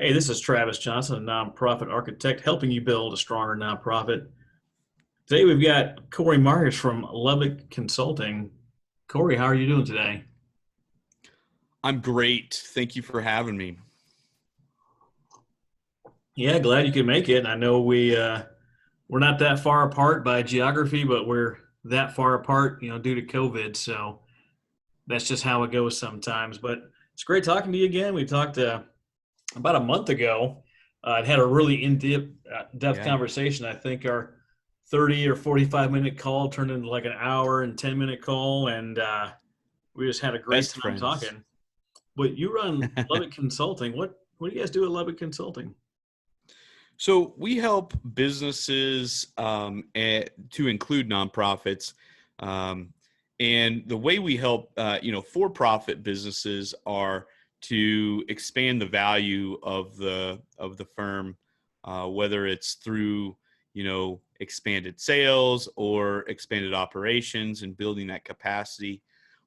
Hey, this is Travis Johnson, a nonprofit architect helping you build a stronger nonprofit. Today we've got Cory Myres from Lubbock Consulting. Cory, how are you doing today? I'm great. Thank you for having me. Yeah, glad you could make it. I know we're not that far apart by geography, but we're that far apart, due to COVID. So that's just how it goes sometimes. But it's great talking to you again. We talked about a month ago. I'd had a really in depth Yeah, conversation. I think our 30 or 45-minute call turned into like an hour and 10-minute call, and we just had a great best time friends. talking. But you run Lubbock Consulting. What do you guys do at Lubbock Consulting? So we help businesses to include nonprofits, um, and the way we help, for-profit businesses are to expand the value of the firm, whether it's through expanded sales or expanded operations and building that capacity.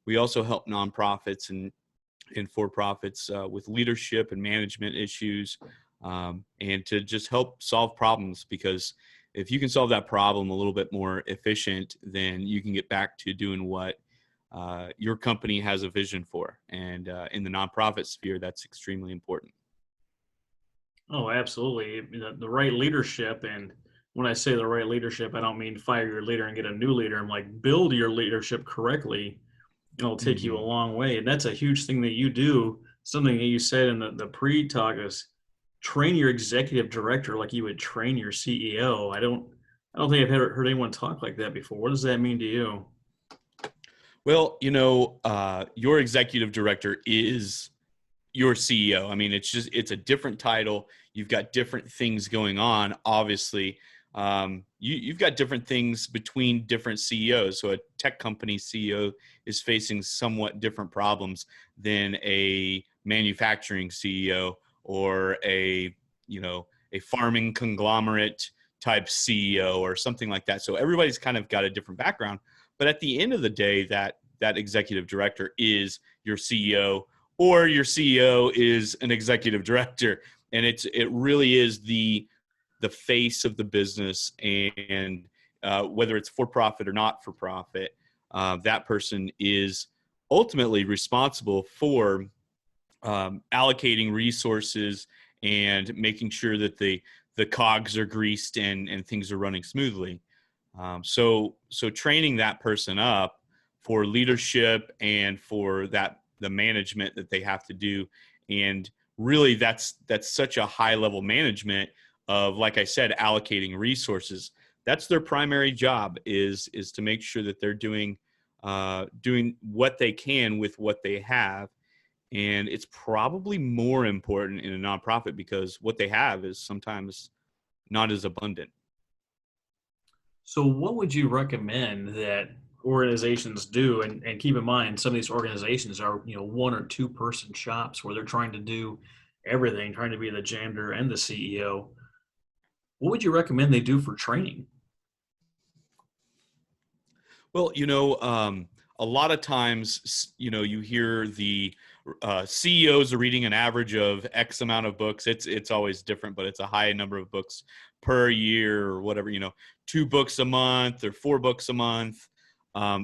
We also help nonprofits and for-profits with leadership and management issues, and to just help solve problems, because if you can solve that problem a little bit more efficient, then you can get back to doing what your company has a vision for. And in the nonprofit sphere, that's extremely important. Oh, absolutely. The right leadership, and when I say the right leadership, I don't mean fire your leader and get a new leader. I'm like build your leadership correctly. It'll take you a Hmm. long way, and that's a huge thing that you do. Something that you said in the pre-talk is train your executive director like you would train your CEO. I don't think I've heard anyone talk like that before. What does that mean to you? Well, your executive director is your CEO. I mean, it's a different title. You've got different things going on. Obviously, you've got different things between different CEOs. So a tech company CEO is facing somewhat different problems than a manufacturing CEO or a farming conglomerate type CEO or something like that. So everybody's kind of got a different background. But at the end of the day, that executive director is your CEO, or your CEO is an executive director, and it really is the face of the business. And whether it's for profit or not for profit, that person is ultimately responsible for allocating resources and making sure that the cogs are greased and things are running smoothly. So training that person up for leadership and for the management that they have to do, and really that's such a high level management of, like I said, allocating resources. That's their primary job, is to make sure that they're doing what they can with what they have. And it's probably more important in a nonprofit because what they have is sometimes not as abundant. So, what would you recommend that organizations do? And keep in mind, some of these organizations are, one or two person shops where they're trying to do everything, trying to be the janitor and the CEO. What would you recommend they do for training? Well, a lot of times, you hear the CEOs are reading an average of X amount of books. It's always different, but it's a high number of books per year or whatever. 2 books a month or 4 books a month.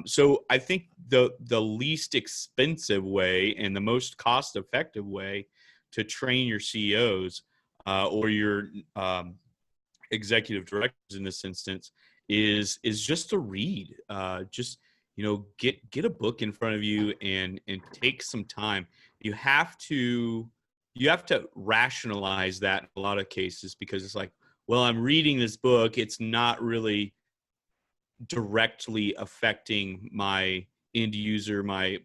So I think the least expensive way and the most cost effective way to train your CEOs or your executive directors in this instance is just to read. Just get a book in front of you and take some time. You have to rationalize that in a lot of cases, because it's like, well, I'm reading this book, it's not really directly affecting my end user, my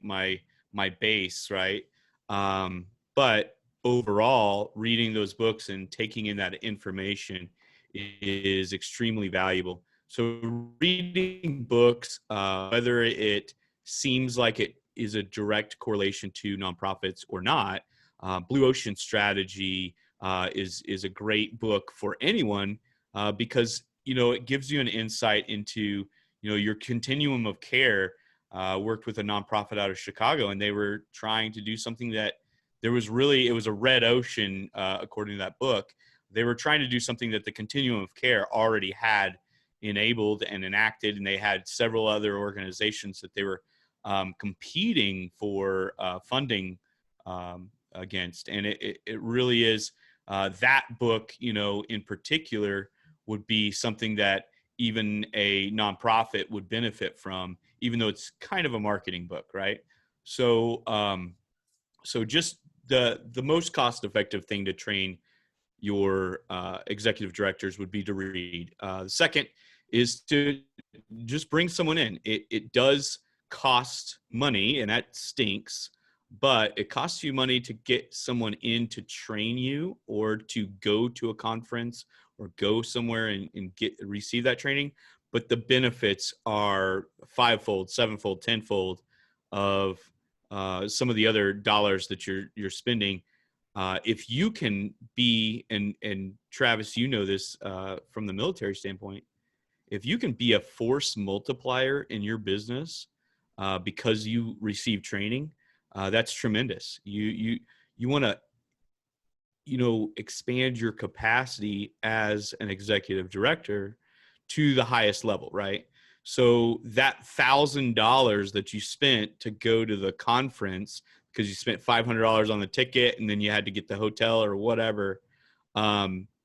base, right? But overall, reading those books and taking in that information is extremely valuable. So reading books, whether it seems like it is a direct correlation to nonprofits or not, Blue Ocean Strategy is a great book for anyone, because it gives you an insight into your continuum of care. Worked with a nonprofit out of Chicago, and they were trying to do something that it was a red ocean, according to that book. They were trying to do something that the continuum of care already had enabled and enacted, and they had several other organizations that they were competing for funding against. And it really is that book, in particular, would be something that even a nonprofit would benefit from, even though it's kind of a marketing book, right? So, so just the most cost-effective thing to train your executive directors would be to read. The second is to just bring someone in. It does cost money, and that stinks, but it costs you money to get someone in to train you, or to go to a conference or go somewhere and receive that training. But the benefits are fivefold, sevenfold, tenfold of some of the other dollars that you're spending. If you can be, and Travis, you know this from the military standpoint, if you can be a force multiplier in your business because you receive training, that's tremendous. You want to, expand your capacity as an executive director to the highest level, right? So that $1,000 that you spent to go to the conference, because you spent $500 on the ticket and then you had to get the hotel or whatever,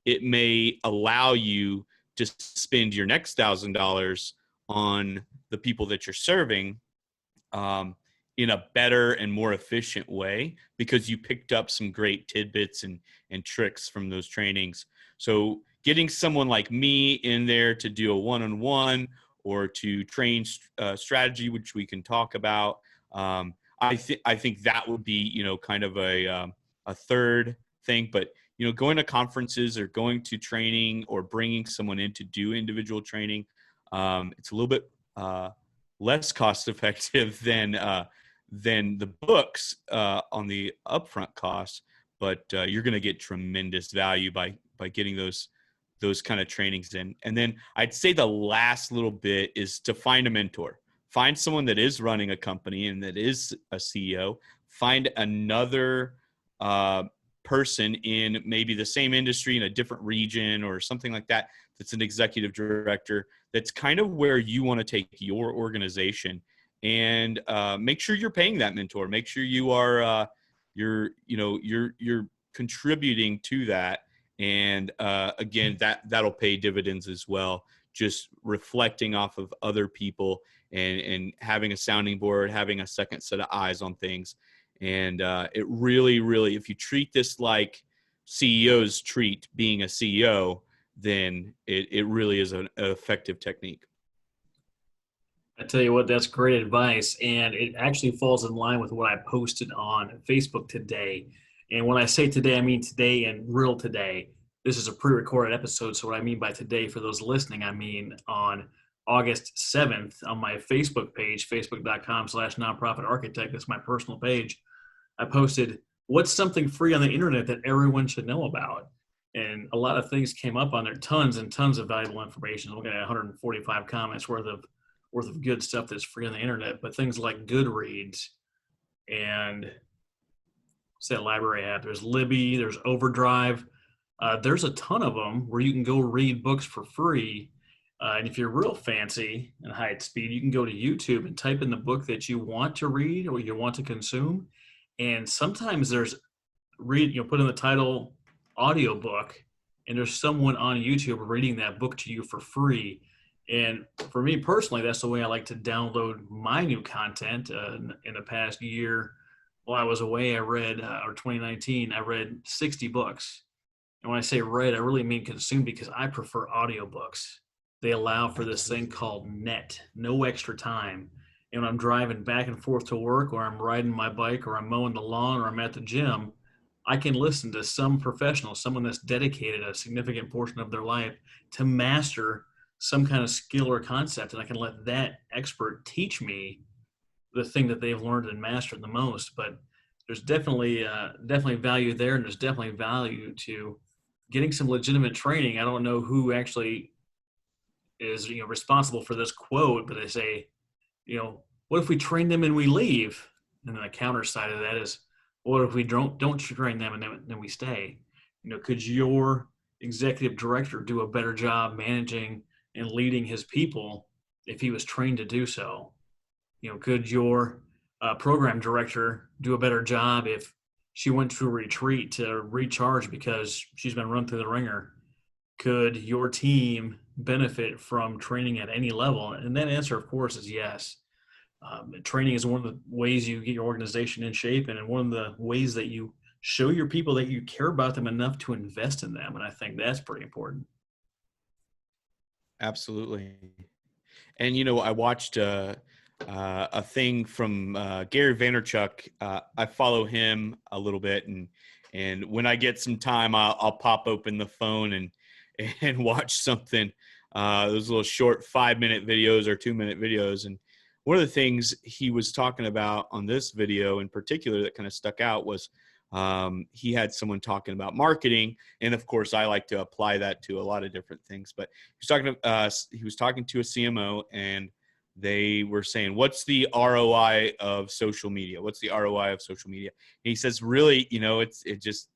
it may allow you to spend your next $1,000 on the people that you're serving in a better and more efficient way, because you picked up some great tidbits and tricks from those trainings. So getting someone like me in there to do a one-on-one or to train strategy, which we can talk about, I think that would be, kind of a third thing. But, going to conferences or going to training or bringing someone in to do individual training, it's a little bit less cost effective than the books on the upfront costs, but you're going to get tremendous value by getting those kind of trainings in. And then I'd say the last little bit is to find a mentor. Find someone that is running a company and that is a CEO. Find another person in maybe the same industry in a different region or something like that, that's an executive director, that's kind of where you want to take your organization. And make sure you're paying that mentor. Make sure you are you're contributing to that. And again, that'll pay dividends as well. Just reflecting off of other people and having a sounding board, having a second set of eyes on things. And it really, really, if you treat this like CEOs treat being a CEO, then it really is an effective technique. I tell you what, that's great advice. And it actually falls in line with what I posted on Facebook today. And when I say today, I mean today and real today. This is a pre-recorded episode. So what I mean by today for those listening, I mean on August 7th on my Facebook page, facebook.com/nonprofit architect. That's my personal page. I posted, what's something free on the internet that everyone should know about? And a lot of things came up on there, tons and tons of valuable information. Looking at 145 comments worth of good stuff that's free on the internet, but things like Goodreads and what's that library app? There's Libby, there's Overdrive. There's a ton of them where you can go read books for free. And if you're real fancy and high at speed, you can go to YouTube and type in the book that you want to read or you want to consume. And sometimes there's put in the title audiobook, and there's someone on YouTube reading that book to you for free. And for me personally, that's the way I like to download my new content. In the past year, while I was away, I read, or 2019, I read 60 books. And when I say read, I really mean consume, because I prefer audiobooks. They allow for this thing called net, no extra time. And when I'm driving back and forth to work, or I'm riding my bike, or I'm mowing the lawn, or I'm at the gym, I can listen to some professional, someone that's dedicated a significant portion of their life to master some kind of skill or concept, and I can let that expert teach me the thing that they've learned and mastered the most. But there's definitely value there, and there's definitely value to getting some legitimate training. I don't know who actually is responsible for this quote, but they say, what if we train them and we leave? And then the counter side of that is, What if we don't train them and then we stay? Could your executive director do a better job managing and leading his people if he was trained to do so? Could your program director do a better job if she went to a retreat to recharge because she's been run through the ringer? Could your team benefit from training at any level? And that answer, of course, is yes. Training is one of the ways you get your organization in shape, and one of the ways that you show your people that you care about them enough to invest in them. And I think that's pretty important. Absolutely. And I watched a thing from Gary Vaynerchuk. I follow him a little bit, and when I get some time, I'll pop open the phone and watch something. Those little short 5-minute videos or 2-minute videos. And one of the things he was talking about on this video in particular that kind of stuck out was he had someone talking about marketing, and of course, I like to apply that to a lot of different things. But he was talking to a CMO, and they were saying, "What's the ROI of social media? What's the ROI of social media?" And he says, "Really, it's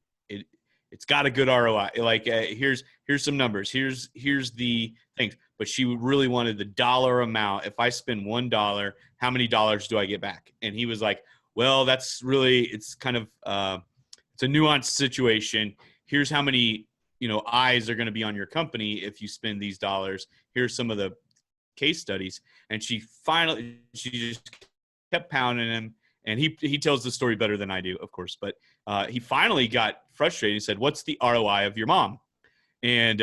got a good ROI. Like here's some numbers. Here's the things." But she really wanted the dollar amount. If I spend $1, how many dollars do I get back? And he was like, well, it's kind of it's a nuanced situation. Here's how many eyes are going to be on your company if you spend these dollars. Here's some of the case studies. And she just kept pounding him. And he tells the story better than I do, of course. But he finally got frustrated and said, "What's the ROI of your mom?" And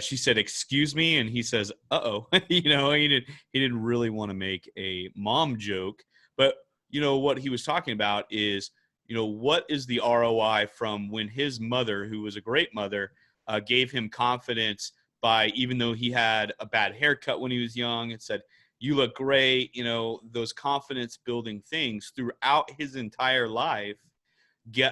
she said, "Excuse me," and he says, "Uh-oh." He didn't really want to make a mom joke, but what he was talking about is what is the ROI from when his mother, who was a great mother, gave him confidence by, even though he had a bad haircut when he was young, and said, "You look great," those confidence building things throughout his entire life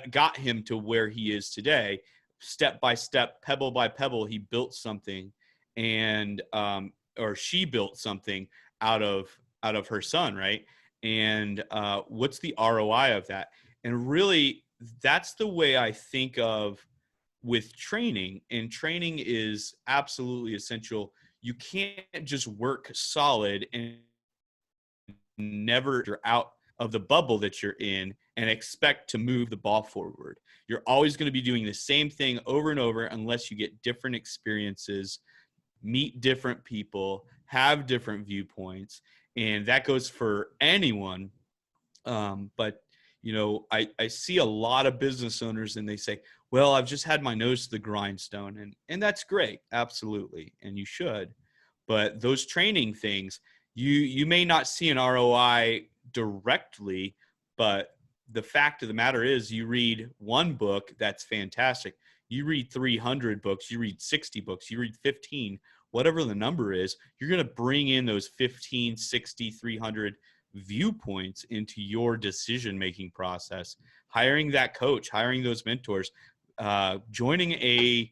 got him to where he is today. Step by step, pebble by pebble, he built something, and or she built something out of her son, right? And what's the ROI of that? And really, that's the way I think of with training. And training is absolutely essential. You can't just work solid and never you're out of the bubble that you're in and expect to move the ball forward. You're always going to be doing the same thing over and over unless you get different experiences, meet different people, have different viewpoints. And that goes for anyone. But I see a lot of business owners, and they say, "Well, I've just had my nose to the grindstone," and that's great, absolutely, and you should. But those training things, you may not see an ROI directly, but the fact of the matter is, you read one book, that's fantastic. You read 300 books, you read 60 books, you read 15, whatever the number is, you're going to bring in those 15, 60, 300 viewpoints into your decision-making process. Hiring that coach, hiring those mentors, joining a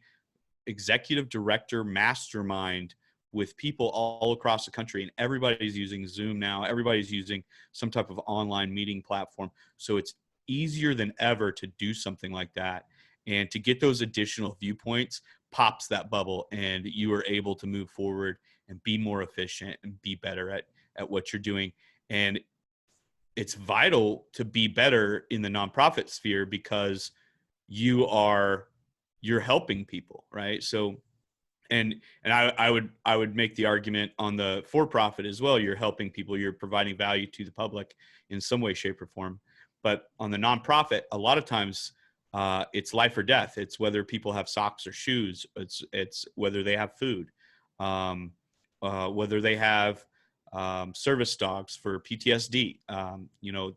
executive director mastermind with people all across the country, and everybody's using Zoom now. Everybody's using some type of online meeting platform. So it's easier than ever to do something like that. And to get those additional viewpoints pops that bubble, and you are able to move forward and be more efficient and be better at what you're doing. And it's vital to be better in the nonprofit sphere because you're helping people, right? So, and I would make the argument on the for-profit as well. You're helping people, you're providing value to the public in some way, shape, or form. But on the nonprofit, a lot of times it's life or death. It's whether people have socks or shoes. It's whether they have food, whether they have service dogs for PTSD.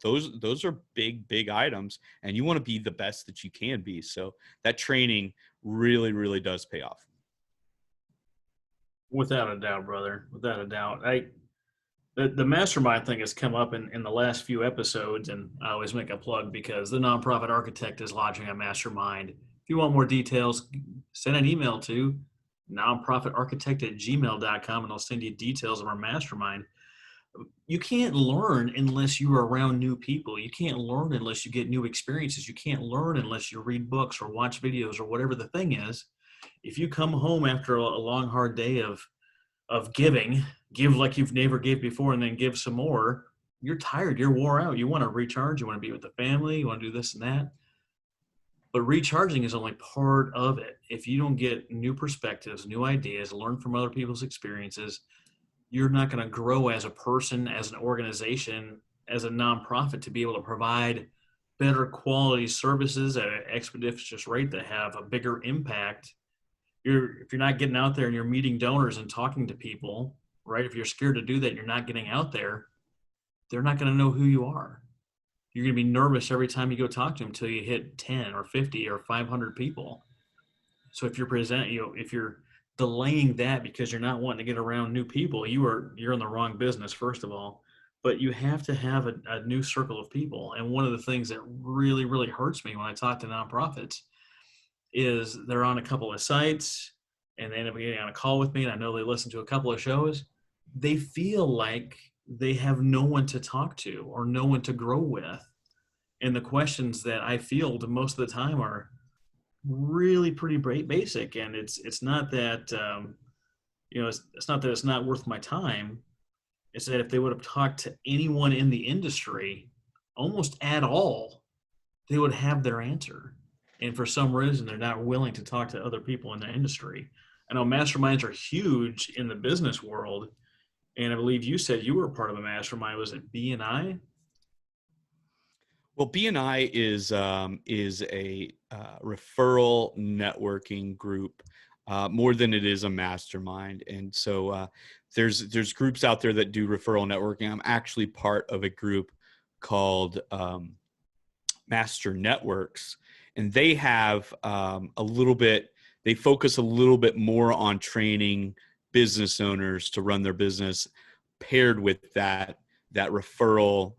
Those are big items, and you want to be the best that you can be. So that training really, really does pay off. Without a doubt, brother. Without a doubt. The mastermind thing has come up in the last few episodes, and I always make a plug because the Nonprofit Architect is launching a mastermind. If you want more details, send an email to nonprofitarchitect@gmail.com, and I'll send you details of our mastermind. You can't learn unless you are around new people. You can't learn unless you get new experiences. You can't learn unless you read books or watch videos or whatever the thing is. If you come home after a long, hard day of giving, give like you've never gave before, and then give some more, you're tired, you're wore out. You want to recharge, you want to be with the family, you want to do this and that. But recharging is only part of it. If you don't get new perspectives, new ideas, learn from other people's experiences, you're not going to grow as a person, as an organization, as a nonprofit to be able to provide better quality services at an expeditious rate that have a bigger impact. If you're not getting out there and you're meeting donors and talking to people, right? If you're scared to do that, you're not getting out there, they're not going to know who you are. You're going to be nervous every time you go talk to them until you hit 10 or 50 or 500 people. So if if you're delaying that because you're not wanting to get around new people, you're in the wrong business, first of all. But you have to have a new circle of people. And one of the things that really, really hurts me when I talk to nonprofits is they're on a couple of sites and they end up getting on a call with me, and I know they listen to a couple of shows. They feel like they have no one to talk to or no one to grow with. And the questions that I field most of the time are really pretty basic. And it's not that, it's not that it's not worth my time. It's that if they would have talked to anyone in the industry almost at all, they would have their answer. And for some reason, they're not willing to talk to other people in the industry. I know masterminds are huge in the business world. And I believe you said you were a part of a mastermind. Was it BNI? Well, BNI is a referral networking group more than it is a mastermind, and so there's groups out there that do referral networking. I'm actually part of a group called Master Networks, and they have a little bit. They focus a little bit more on training business owners to run their business, paired with that referral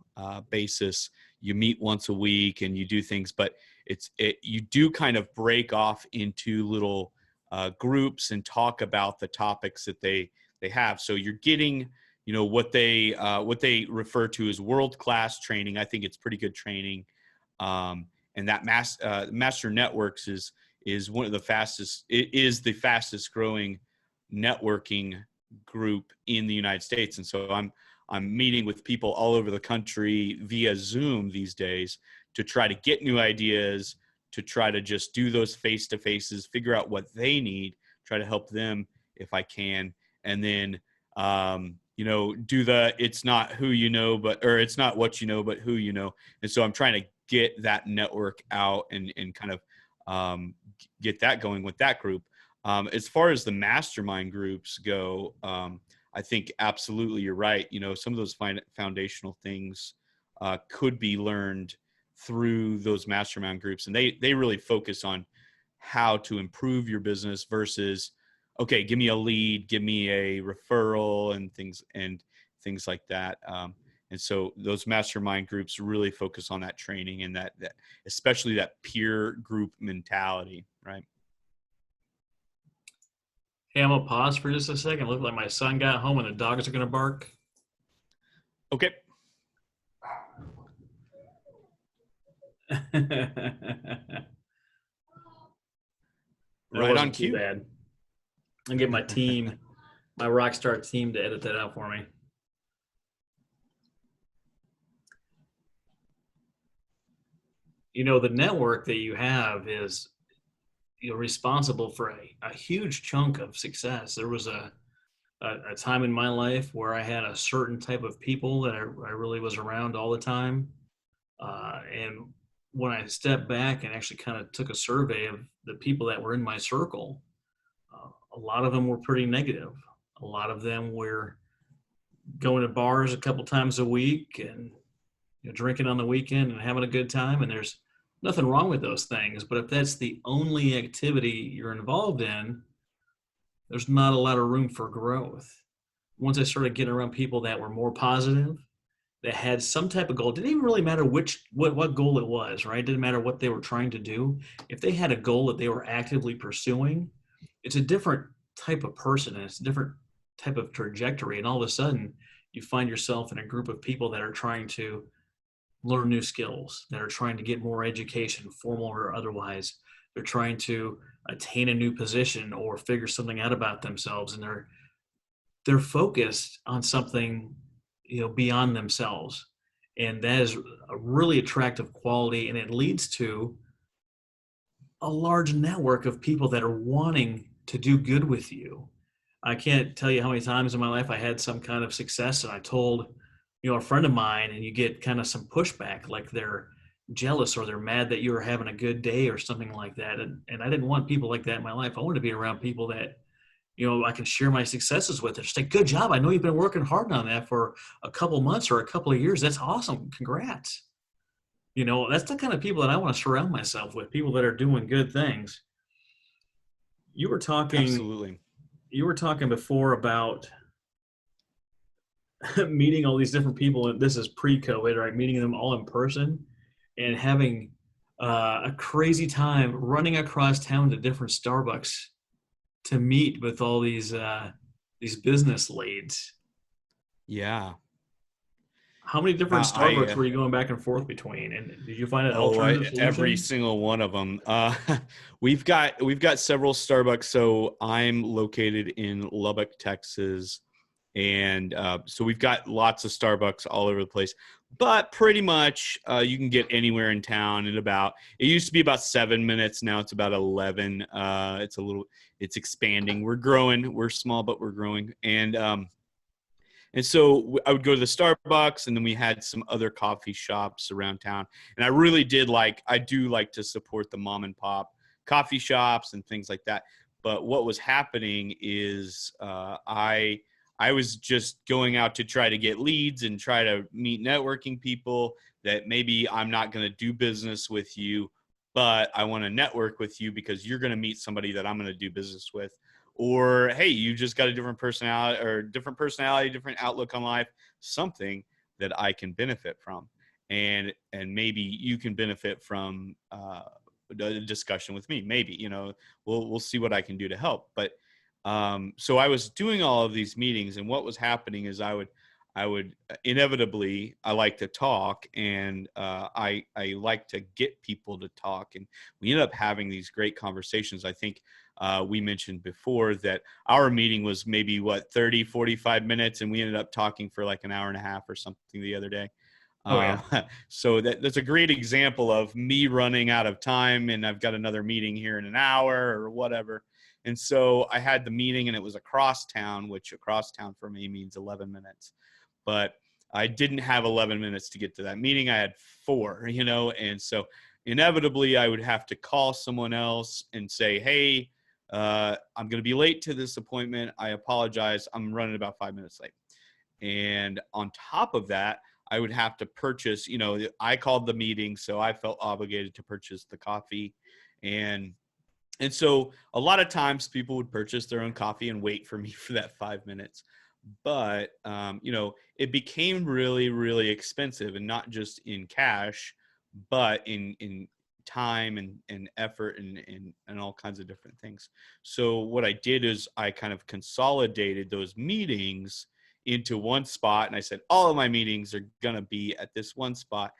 basis. You meet once a week and you do things, but you do kind of break off into little groups and talk about the topics that they have. So you're getting, what they refer to as world-class training. I think it's pretty good training. And that Master Networks is one of the fastest. It is the fastest growing networking group in the United States. And so I'm meeting with people all over the country via Zoom these days to try to get new ideas, to try to just do those face-to-faces, figure out what they need, try to help them if I can. And then, do it's not who you know, or it's not what you know, but who you know. And so I'm trying to get that network out and kind of get that going with that group. As far as the mastermind groups go, I think absolutely you're right. Some of those foundational things could be learned through those mastermind groups, and they really focus on how to improve your business versus, okay, give me a lead, give me a referral, and things like that. And so those mastermind groups really focus on that training and that especially that peer group mentality, right? Hey, I'm gonna pause for just a second. Look like my son got home and the dogs are gonna bark. Okay. That Right on wasn't too cue. bad. I'll get my team, my Rockstar team, to edit that out for me. The network that you have is responsible for a huge chunk of success. There was a time in my life where I had a certain type of people that I really was around all the time. And when I stepped back and actually kind of took a survey of the people that were in my circle, a lot of them were pretty negative. A lot of them were going to bars a couple times a week and drinking on the weekend and having a good time. And there's nothing wrong with those things. But if that's the only activity you're involved in, there's not a lot of room for growth. Once I started getting around people that were more positive, that had some type of goal, it didn't even really matter what goal it was, right? It didn't matter what they were trying to do. If they had a goal that they were actively pursuing, it's a different type of person and it's a different type of trajectory. And all of a sudden, you find yourself in a group of people that are trying to learn new skills, that are trying to get more education, formal or otherwise. They're trying to attain a new position or figure something out about themselves, and they're focused on something, beyond themselves. And that is a really attractive quality, and it leads to a large network of people that are wanting to do good with you. I can't tell you how many times in my life I had some kind of success and I told, a friend of mine, and you get kind of some pushback, like they're jealous or they're mad that you were having a good day or something like that. And I didn't want people like that in my life. I wanted to be around people that, I can share my successes with. Just say, good job. I know you've been working hard on that for a couple months or a couple of years. That's awesome. Congrats. That's the kind of people that I want to surround myself with, people that are doing good things. You were talking Absolutely. you were talking before about meeting all these different people, and this is pre-COVID, right? Meeting them all in person and having a crazy time running across town to different Starbucks to meet with all these business leads. Yeah. How many different Starbucks were you going back and forth between? And did you find an alternative Every solution? single one of them. We've got several Starbucks. So I'm located in Lubbock, Texas, and so we've got lots of Starbucks all over the place. But pretty much, you can get anywhere in town in about. It used to be about 7 minutes. Now it's about 11. It's expanding. We're growing. We're small, but we're growing. And so I would go to the Starbucks, and then we had some other coffee shops around town. And I do like to support the mom and pop coffee shops and things like that. But what was happening is I was just going out to try to get leads and try to meet networking people that maybe I'm not going to do business with you, but I want to network with you because you're going to meet somebody that I'm going to do business with. Or, hey, you just got a different personality, different outlook on life, something that I can benefit from. And maybe you can benefit from a discussion with me. Maybe, we'll see what I can do to help. But so I was doing all of these meetings, and what was happening is I would inevitably, I like to talk, and I like to get people to talk, and we ended up having these great conversations. I think we mentioned before that our meeting was maybe 30-45 minutes, and we ended up talking for like an hour and a half or something the other day. Oh yeah. So that's a great example of me running out of time, and I've got another meeting here in an hour or whatever. And so I had the meeting, and it was across town, which across town for me means 11 minutes. But I didn't have 11 minutes to get to that meeting. I had 4, and so inevitably I would have to call someone else and say, hey, I'm going to be late to this appointment. I apologize. I'm running about 5 minutes late. And on top of that, I would have to purchase, I called the meeting, so I felt obligated to purchase the coffee. And so a lot of times people would purchase their own coffee and wait for me for that 5 minutes. But, it became really, really expensive, and not just in cash, but in time and effort and all kinds of different things. So what I did is I kind of consolidated those meetings into one spot. And I said, all of my meetings are going to be at this one spot.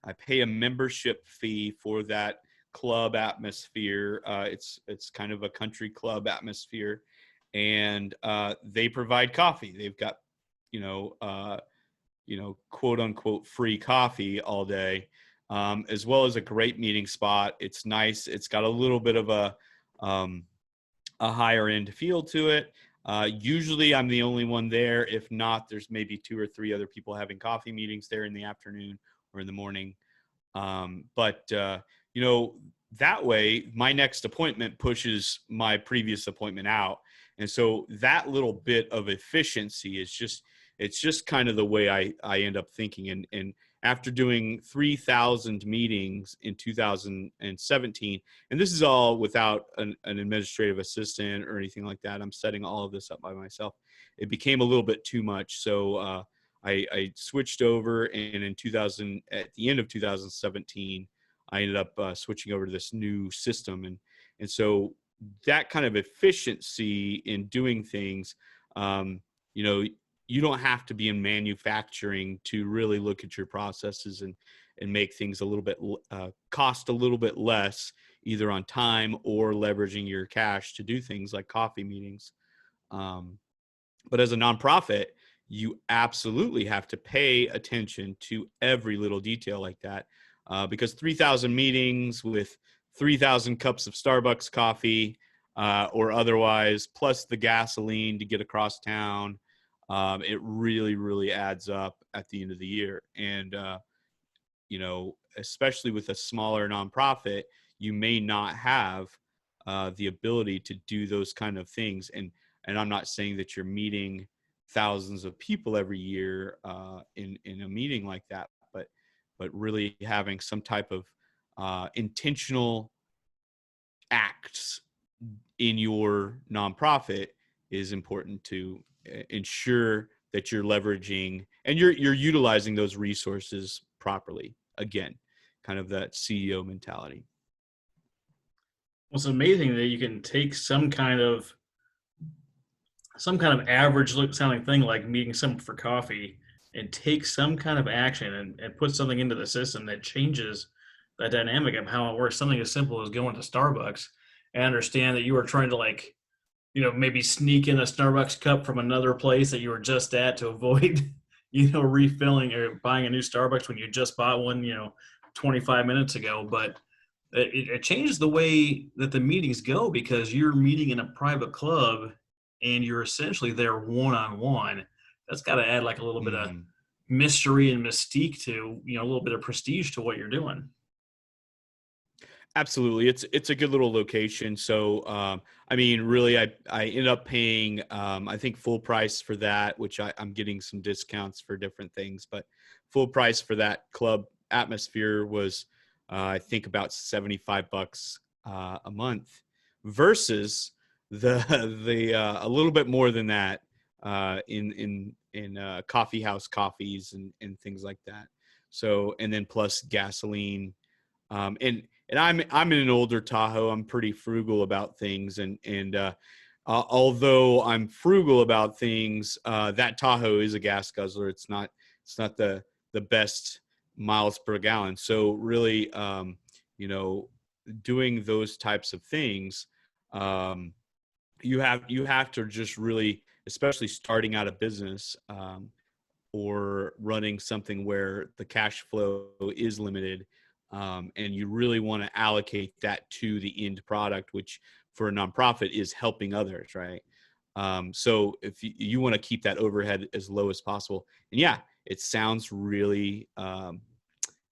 I pay a membership fee for that club atmosphere. It's kind of a country club atmosphere, and they provide coffee. They've got, quote unquote free coffee all day, as well as a great meeting spot. It's nice. It's got a little bit of a higher end feel to it. Usually I'm the only one there. If not, there's maybe 2 or 3 other people having coffee meetings there in the afternoon or in the morning. But that way my next appointment pushes my previous appointment out. And so that little bit of efficiency it's just kind of the way I end up thinking. And after doing 3,000 meetings in 2017, and this is all without an administrative assistant or anything like that, I'm setting all of this up by myself. It became a little bit too much. So, I switched over, and at the end of 2017, I ended up switching over to this new system, and so that kind of efficiency in doing things, you know, you don't have to be in manufacturing to really look at your processes and make things a little bit cost a little bit less, either on time or leveraging your cash to do things like coffee meetings. But as a nonprofit, you absolutely have to pay attention to every little detail like that, because 3,000 meetings with 3,000 cups of Starbucks coffee, or otherwise, plus the gasoline to get across town, it really, really adds up at the end of the year. And, especially with a smaller nonprofit, you may not have the ability to do those kind of things. And I'm not saying that you're meeting thousands of people every year in a meeting like that, but really having some type of intentional acts in your nonprofit is important to ensure that you're leveraging and you're utilizing those resources properly. Again, kind of that CEO mentality. Well, it's amazing that you can take some kind of average look sounding thing like meeting someone for coffee and take some kind of action and put something into the system that changes the dynamic of how it works. Something as simple as going to Starbucks. I understand that you were trying to maybe sneak in a Starbucks cup from another place that you were just at to avoid, refilling or buying a new Starbucks when you just bought one, 25 minutes ago. But it changes the way that the meetings go because you're meeting in a private club and you're essentially there one-on-one. That's got to add like a little bit of Mhm. mystery and mystique to, a little bit of prestige to what you're doing. Absolutely. It's a good little location. So, I mean, really, I ended up paying, I think full price for that, which I'm getting some discounts for different things, but full price for that club atmosphere was, I think about $75 a month versus the, a little bit more than that, in coffee house coffees and things like that. So, and then plus gasoline, and I'm in an older Tahoe. I'm pretty frugal about things, and although I'm frugal about things, that Tahoe is a gas guzzler. It's not the best miles per gallon. So really, doing those types of things, um, you have to just really, especially starting out a business, or running something where the cash flow is limited, and you really want to allocate that to the end product, which for a nonprofit is helping others, right? So if you want to keep that overhead as low as possible, and yeah, it sounds really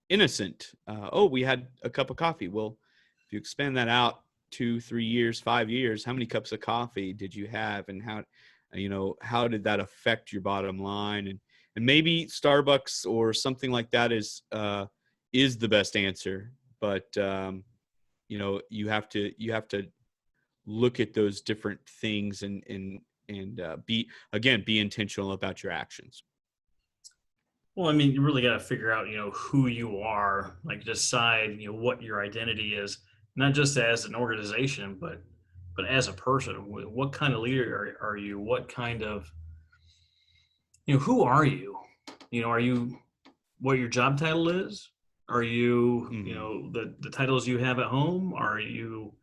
innocent. Oh, we had a cup of coffee. Well, if you expand that out 2, 3 years, 5 years, how many cups of coffee did you have, and how did that affect your bottom line? And maybe Starbucks or something like that is the best answer, but you have to look at those different things and be intentional about your actions. Well, I mean, you really got to figure out, who you are, like decide, what your identity is, not just as an organization, but as a person. What kind of leader are you? What kind of, who are you? Are you what your job title is? Are you, Mhm. the titles you have at home? Are you,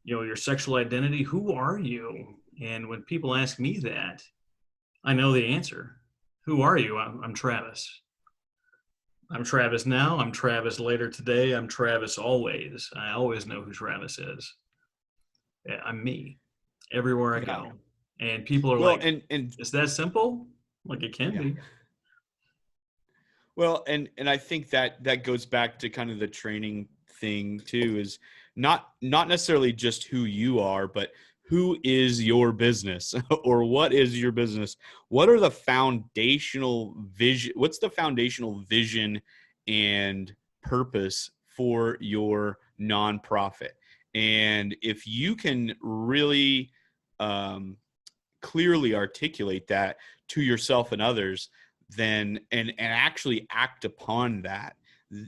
your sexual identity? Who are you? And when people ask me that, I know the answer. Who are you? I'm Travis. I'm Travis now. I'm Travis later today. I'm Travis always. I always know who Travis is. Yeah, I'm me everywhere I Yeah. go. And people are Well, like, and is that simple? Like it can yeah. be. Well, and I think that goes back to kind of the training thing too, is not necessarily just who you are, but who is your business or what is your business? What are the foundational vision? What's the foundational vision and purpose for your nonprofit? And if you can really clearly articulate that to yourself and others, then and actually act upon that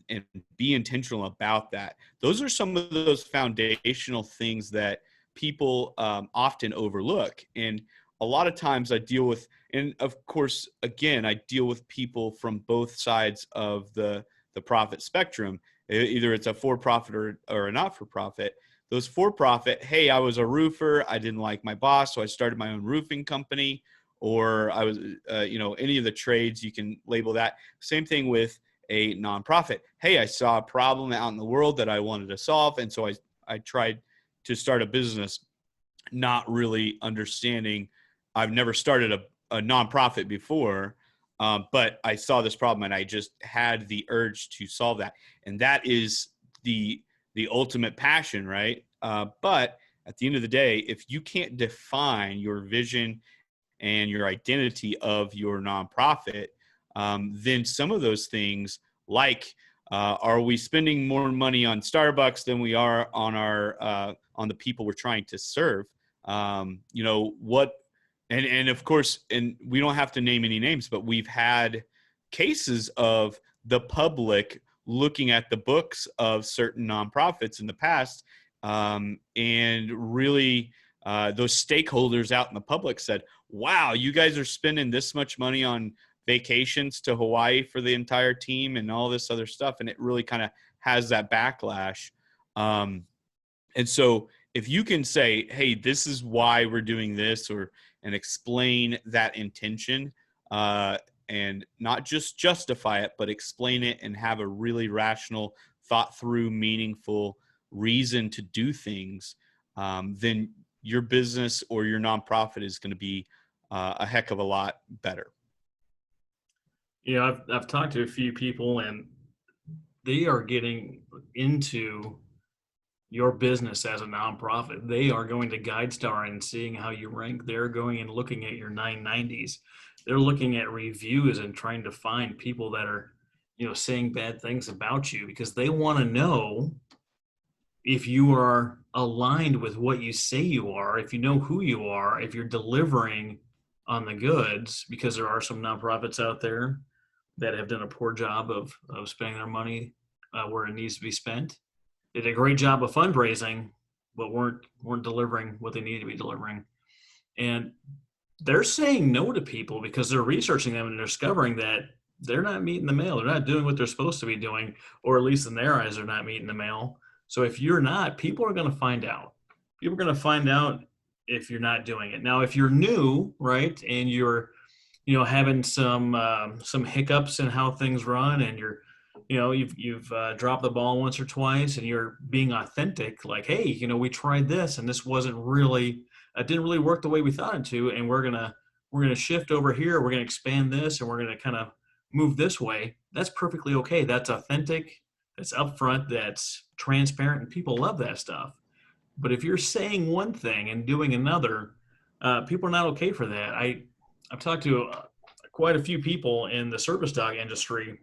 and be intentional about that, those are some of those foundational things that people often overlook. And a lot of times I deal with and of course, again, I deal with people from both sides of the profit spectrum. Either it's a for-profit or a not-for-profit. Those for-profit, hey, I was a roofer, I didn't like my boss, so I started my own roofing company, or I was, any of the trades, you can label that. Same thing with a nonprofit. Hey, I saw a problem out in the world that I wanted to solve, and so I tried to start a business, not really understanding. I've never started a nonprofit before, but I saw this problem and I just had the urge to solve that. And that is the ultimate passion, right? But at the end of the day, if you can't define your vision and your identity of your nonprofit, then some of those things, like are we spending more money on Starbucks than we are on on the people we're trying to serve? What, and of course, and we don't have to name any names, but we've had cases of the public looking at the books of certain nonprofits in the past, and really those stakeholders out in the public said, wow, you guys are spending this much money on vacations to Hawaii for the entire team and all this other stuff. And it really kind of has that backlash. And so if you can say, hey, this is why we're doing this, and explain that intention, and not just justify it, but explain it and have a really rational, thought through, meaningful reason to do things, then your business or your nonprofit is going to be a heck of a lot better. I've talked to a few people, and they are getting into your business as a nonprofit. They are going to GuideStar and seeing how you rank. They're going and looking at your 990s. They're looking at reviews and trying to find people that are, saying bad things about you, because they want to know if you are aligned with what you say you are, if you know who you are, if you're delivering on the goods, because there are some nonprofits out there that have done a poor job of spending their money where it needs to be spent. They did a great job of fundraising, but weren't delivering what they need to be delivering. And they're saying no to people because they're researching them and discovering that they're not meeting the mail. They're not doing what they're supposed to be doing, or at least in their eyes, they're not meeting the mail. So if you're not, people are going to find out. People are going to find out if you're not doing it. Now, if you're new, right, and you're, having some hiccups in how things run, and you've dropped the ball once or twice, and you're being authentic, like, hey, we tried this and this wasn't really, it didn't really work the way we thought it to, and we're gonna shift over here. We're gonna expand this, and we're gonna kind of move this way. That's perfectly okay. That's authentic. That's upfront. That's transparent, and people love that stuff. But if you're saying one thing and doing another, people are not okay for that. I've talked to quite a few people in the service dog industry,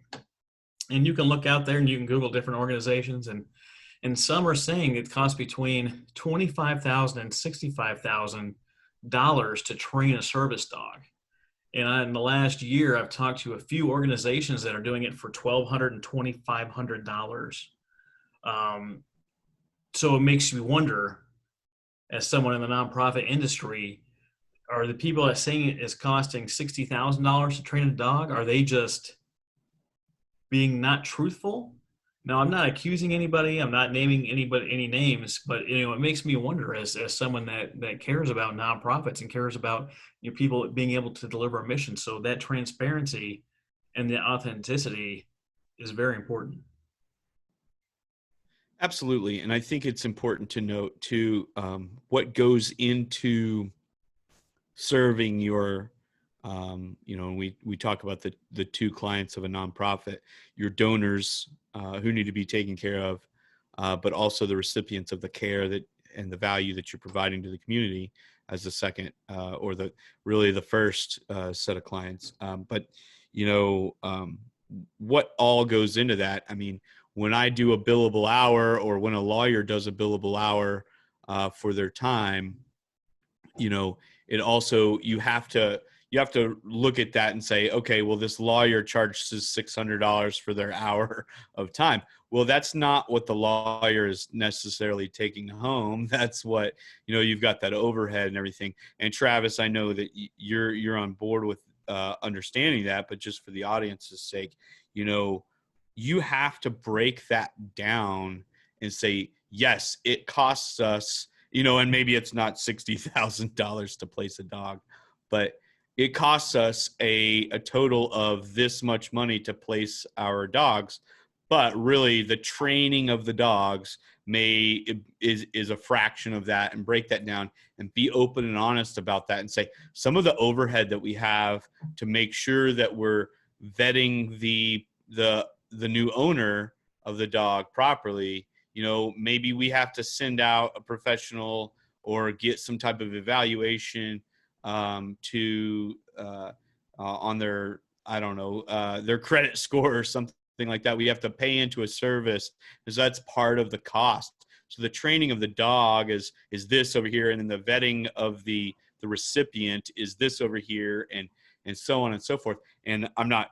and you can look out there and you can Google different organizations, and some are saying it costs between $25,000 and $65,000 to train a service dog. And in the last year, I've talked to a few organizations that are doing it for $1,200 and $2,500. So it makes you wonder, as someone in the nonprofit industry, are the people that saying it is costing $60,000 to train a dog, are they just being not truthful? Now, I'm not accusing anybody. I'm not naming any names, but it makes me wonder, as someone that cares about nonprofits and cares about people being able to deliver a mission. So that transparency and the authenticity is very important. Absolutely. And I think it's important to note too, what goes into serving your, we talk about the two clients of a nonprofit, your donors who need to be taken care of, but also the recipients of the care and the value that you're providing to the community as the second, or the first set of clients. But what all goes into that? I mean, when I do a billable hour, or when a lawyer does a billable hour for their time, it also, you have to look at that and say, okay, well, this lawyer charges $600 for their hour of time. Well, that's not what the lawyer is necessarily taking home. That's what, you've got that overhead and everything. And Travis, I know that you're on board with understanding that, but just for the audience's sake, you have to break that down and say, yes, it costs us, and maybe it's not $60,000 to place a dog, but it costs us a total of this much money to place our dogs. But really, the training of the dogs is a fraction of that, and break that down and be open and honest about that, and say some of the overhead that we have to make sure that we're vetting the new owner of the dog properly. Maybe we have to send out a professional or get some type of evaluation to on their, I don't know, their credit score or something like that. We have to pay into a service because that's part of the cost. So the training of the dog is this over here, and then the vetting of the recipient is this over here, and so on and so forth. And I'm not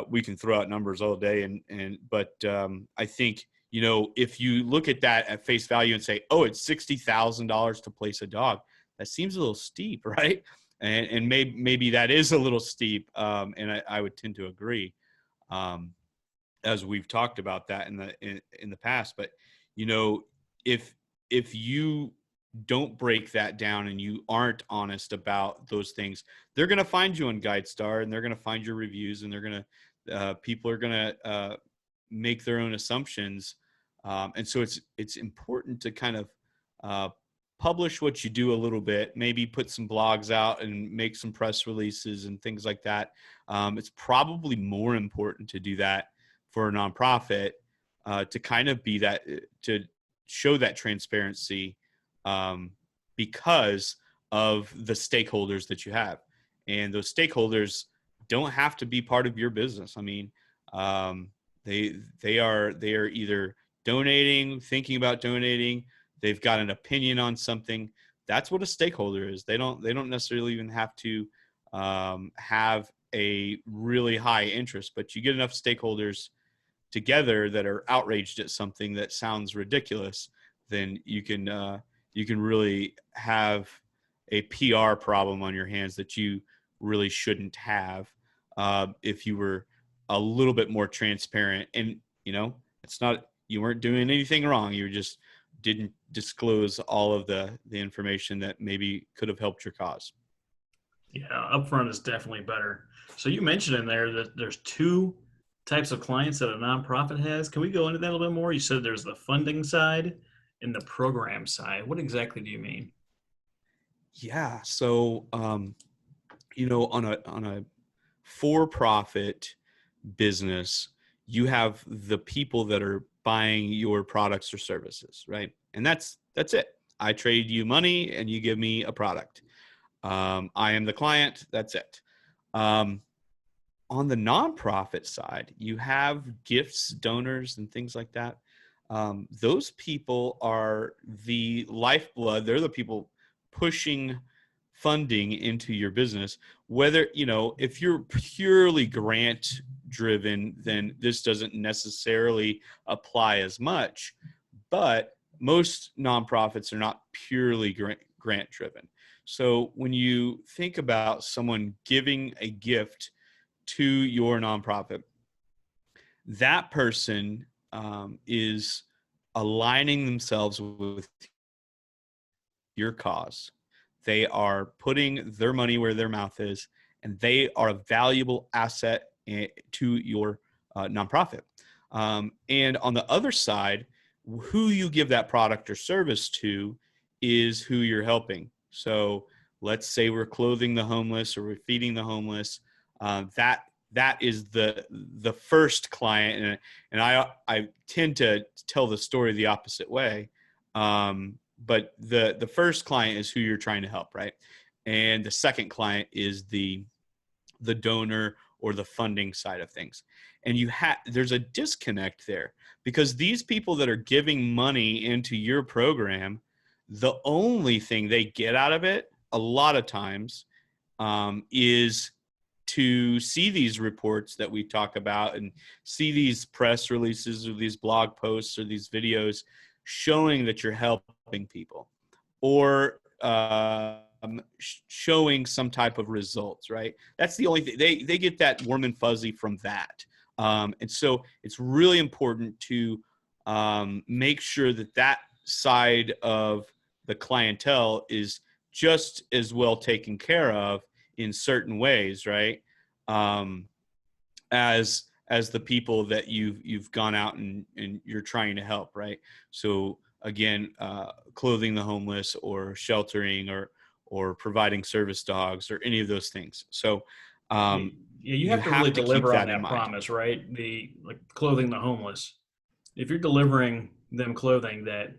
we can throw out numbers all day, but I think, if you look at that at face value and say, oh, it's $60,000 to place a dog, that seems a little steep, right? And maybe that is a little steep, and I would tend to agree, as we've talked about that in the past. But if you don't break that down and you aren't honest about those things, they're going to find you on GuideStar, and they're going to find your reviews, and they're going to people are going to make their own assumptions, and so it's important to kind of publish what you do a little bit, maybe put some blogs out and make some press releases and things like that. It's probably more important to do that for a nonprofit, to kind of be that, to show that transparency, because of the stakeholders that you have. And those stakeholders don't have to be part of your business. I mean, they are either donating, thinking about donating, they've got an opinion on something. That's what a stakeholder is. They don't necessarily even have to have a really high interest, but you get enough stakeholders together that are outraged at something that sounds ridiculous, then you can really have a PR problem on your hands that you really shouldn't have, if you were a little bit more transparent. And it's not, you weren't doing anything wrong, you just didn't disclose all of the information that maybe could have helped your cause. Yeah, upfront is definitely better. So you mentioned in there that there's two types of clients that a nonprofit has. Can we go into that a little bit more? You said there's the funding side and the program side. What exactly do you mean? Yeah. So, on a for-profit business, you have the people that are buying your products or services, right? And that's it. I trade you money and you give me a product. I am the client. That's it. On the nonprofit side, you have gifts, donors, and things like that. Those people are the lifeblood. They're the people pushing funding into your business. Whether, if you're purely grant driven, then this doesn't necessarily apply as much, but most nonprofits are not purely grant driven. So when you think about someone giving a gift to your nonprofit, that person is aligning themselves with your cause. They are putting their money where their mouth is, and they are a valuable asset to your nonprofit. And on the other side, who you give that product or service to is who you're helping. So let's say we're clothing the homeless or we're feeding the homeless. That is the first client, and I tend to tell the story the opposite way. But the first client is who you're trying to help, right? And the second client is the donor or the funding side of things. And there's a disconnect there, because these people that are giving money into your program, the only thing they get out of it a lot of times is to see these reports that we talk about and see these press releases or these blog posts or these videos showing that you're helping people or showing some type of results, right? That's the only thing. They get that warm and fuzzy from that. And so it's really important to make sure that that side of the clientele is just as well taken care of in certain ways, right? Um, as the people that you've gone out and you're trying to help, right? So again, clothing the homeless or sheltering or providing service dogs or any of those things. So Yeah, you you have to really have to keep deliver on that in that mind. promise, right? The like clothing the homeless. If you're delivering them clothing that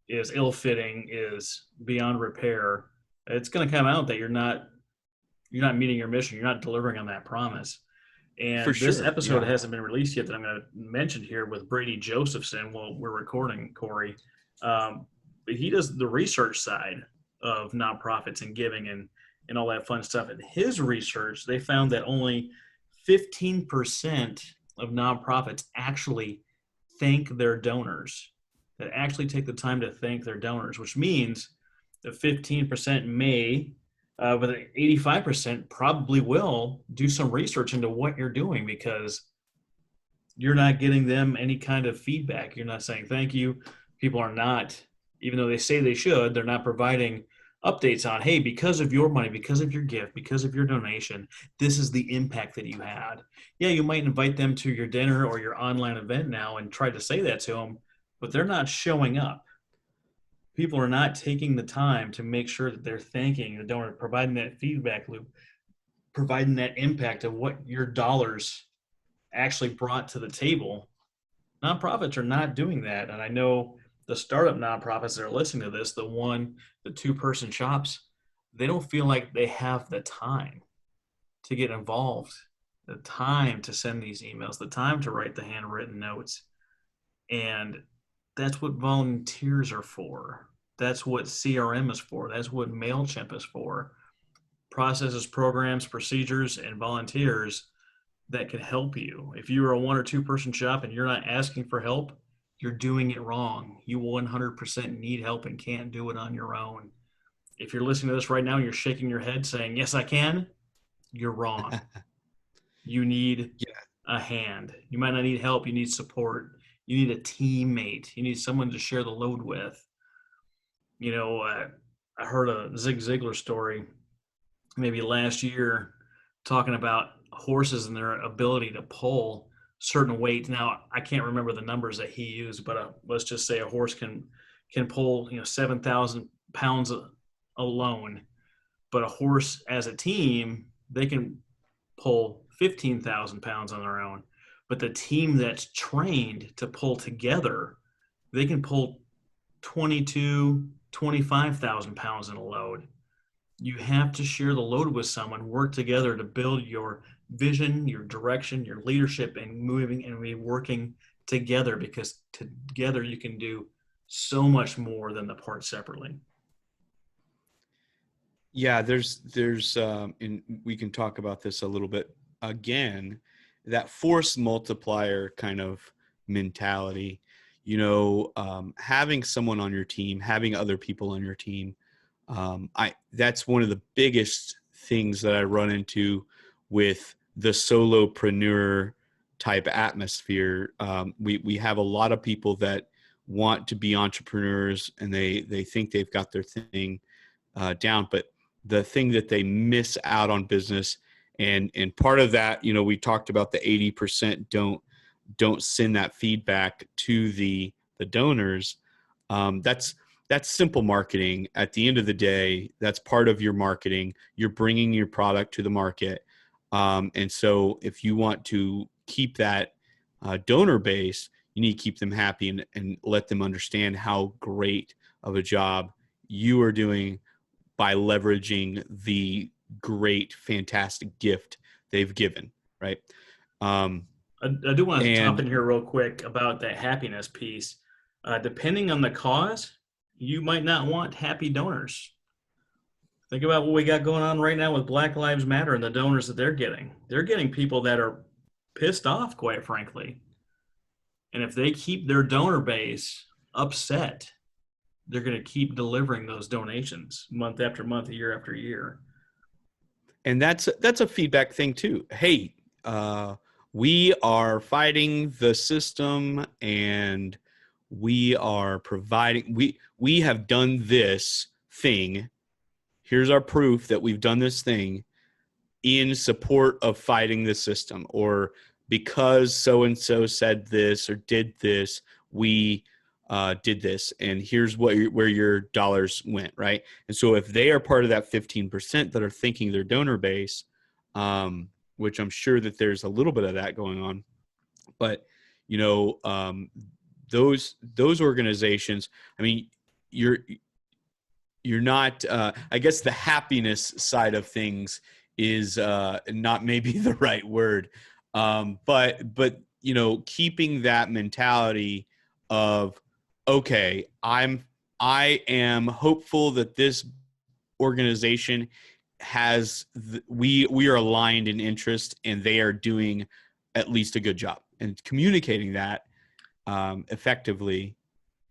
is ill-fitting, is beyond repair, it's going to come out that you're not meeting your mission. You're not delivering on that promise. For And this sure. episode Yeah. hasn't been released yet that I'm going to mention here with Brady Josephson while we're recording, Cory. But he does the research side of nonprofits and giving and all that fun stuff. In his research, they found that only 15% of nonprofits actually thank their donors, that actually take the time to thank their donors, which means the 15% may but 85% probably will do some research into what you're doing because you're not getting them any kind of feedback. You're not saying thank you. People are not, even though they say they should, they're not providing updates on, hey, because of your money, because of your gift, because of your donation, this is the impact that you had. Yeah, you might invite them to your dinner or your online event now and try to say that to them, but they're not showing up. People are not taking the time to make sure that they're thanking the donor, providing that feedback loop, providing that impact of what your dollars actually brought to the table. Nonprofits are not doing that. And I know the startup nonprofits that are listening to this, the 2-person shops, they don't feel like they have the time to get involved, the time to send these emails, the time to write the handwritten notes. And that's what volunteers are for. That's what CRM is for. That's what MailChimp is for. Processes, programs, procedures, and volunteers that can help you. If you're a 1 or 2 person shop and you're not asking for help, you're doing it wrong. You 100% need help and can't do it on your own. If you're listening to this right now and you're shaking your head saying, yes, I can, you're wrong. You need Yeah. a hand. You might not need help. You need support. You need a teammate. You need someone to share the load with. I heard a Zig Ziglar story maybe last year talking about horses and their ability to pull certain weights. Now, I can't remember the numbers that he used, but let's just say a horse can pull 7,000 pounds alone, but a horse as a team they can pull 15,000 pounds on their own. But the team that's trained to pull together, they can pull 22, 25,000 pounds in a load. You have to share the load with someone, work together to build your vision, your direction, your leadership, and moving and working together because together you can do so much more than the parts separately. Yeah, and we can talk about this a little bit again, that force multiplier kind of mentality, having someone on your team, having other people on your team. That's one of the biggest things that I run into with the solopreneur type atmosphere. We have a lot of people that want to be entrepreneurs and they think they've got their thing down, but the thing that they miss out on business, and part of that, we talked about the 80% don't send that feedback to the donors. That's simple marketing. At the end of the day, that's part of your marketing. You're bringing your product to the market, and so if you want to keep that donor base, you need to keep them happy and let them understand how great of a job you are doing by leveraging the great, fantastic gift they've given, right? I do want to top And in here real quick about that happiness piece. Depending on the cause, you might not want happy donors. Think about what we got going on right now with Black Lives Matter and the donors that they're getting. They're getting people that are pissed off, quite frankly. And if they keep their donor base upset, they're going to keep delivering those donations month after month, year after year. And that's a feedback thing too. Hey, we are fighting the system, and we are providing. We have done this thing. Here's our proof that we've done this thing in support of fighting the system, or because so and so said this or did this, we did this, and here's where your dollars went, right? And so if they are part of that 15% that are thinking their donor base, which I'm sure that there's a little bit of that going on, but you know, those organizations, I mean, you're not, I guess the happiness side of things is not maybe the right word, but you know, keeping that mentality of, okay, I am hopeful that this organization has we are aligned in interest, and they are doing at least a good job, and communicating that effectively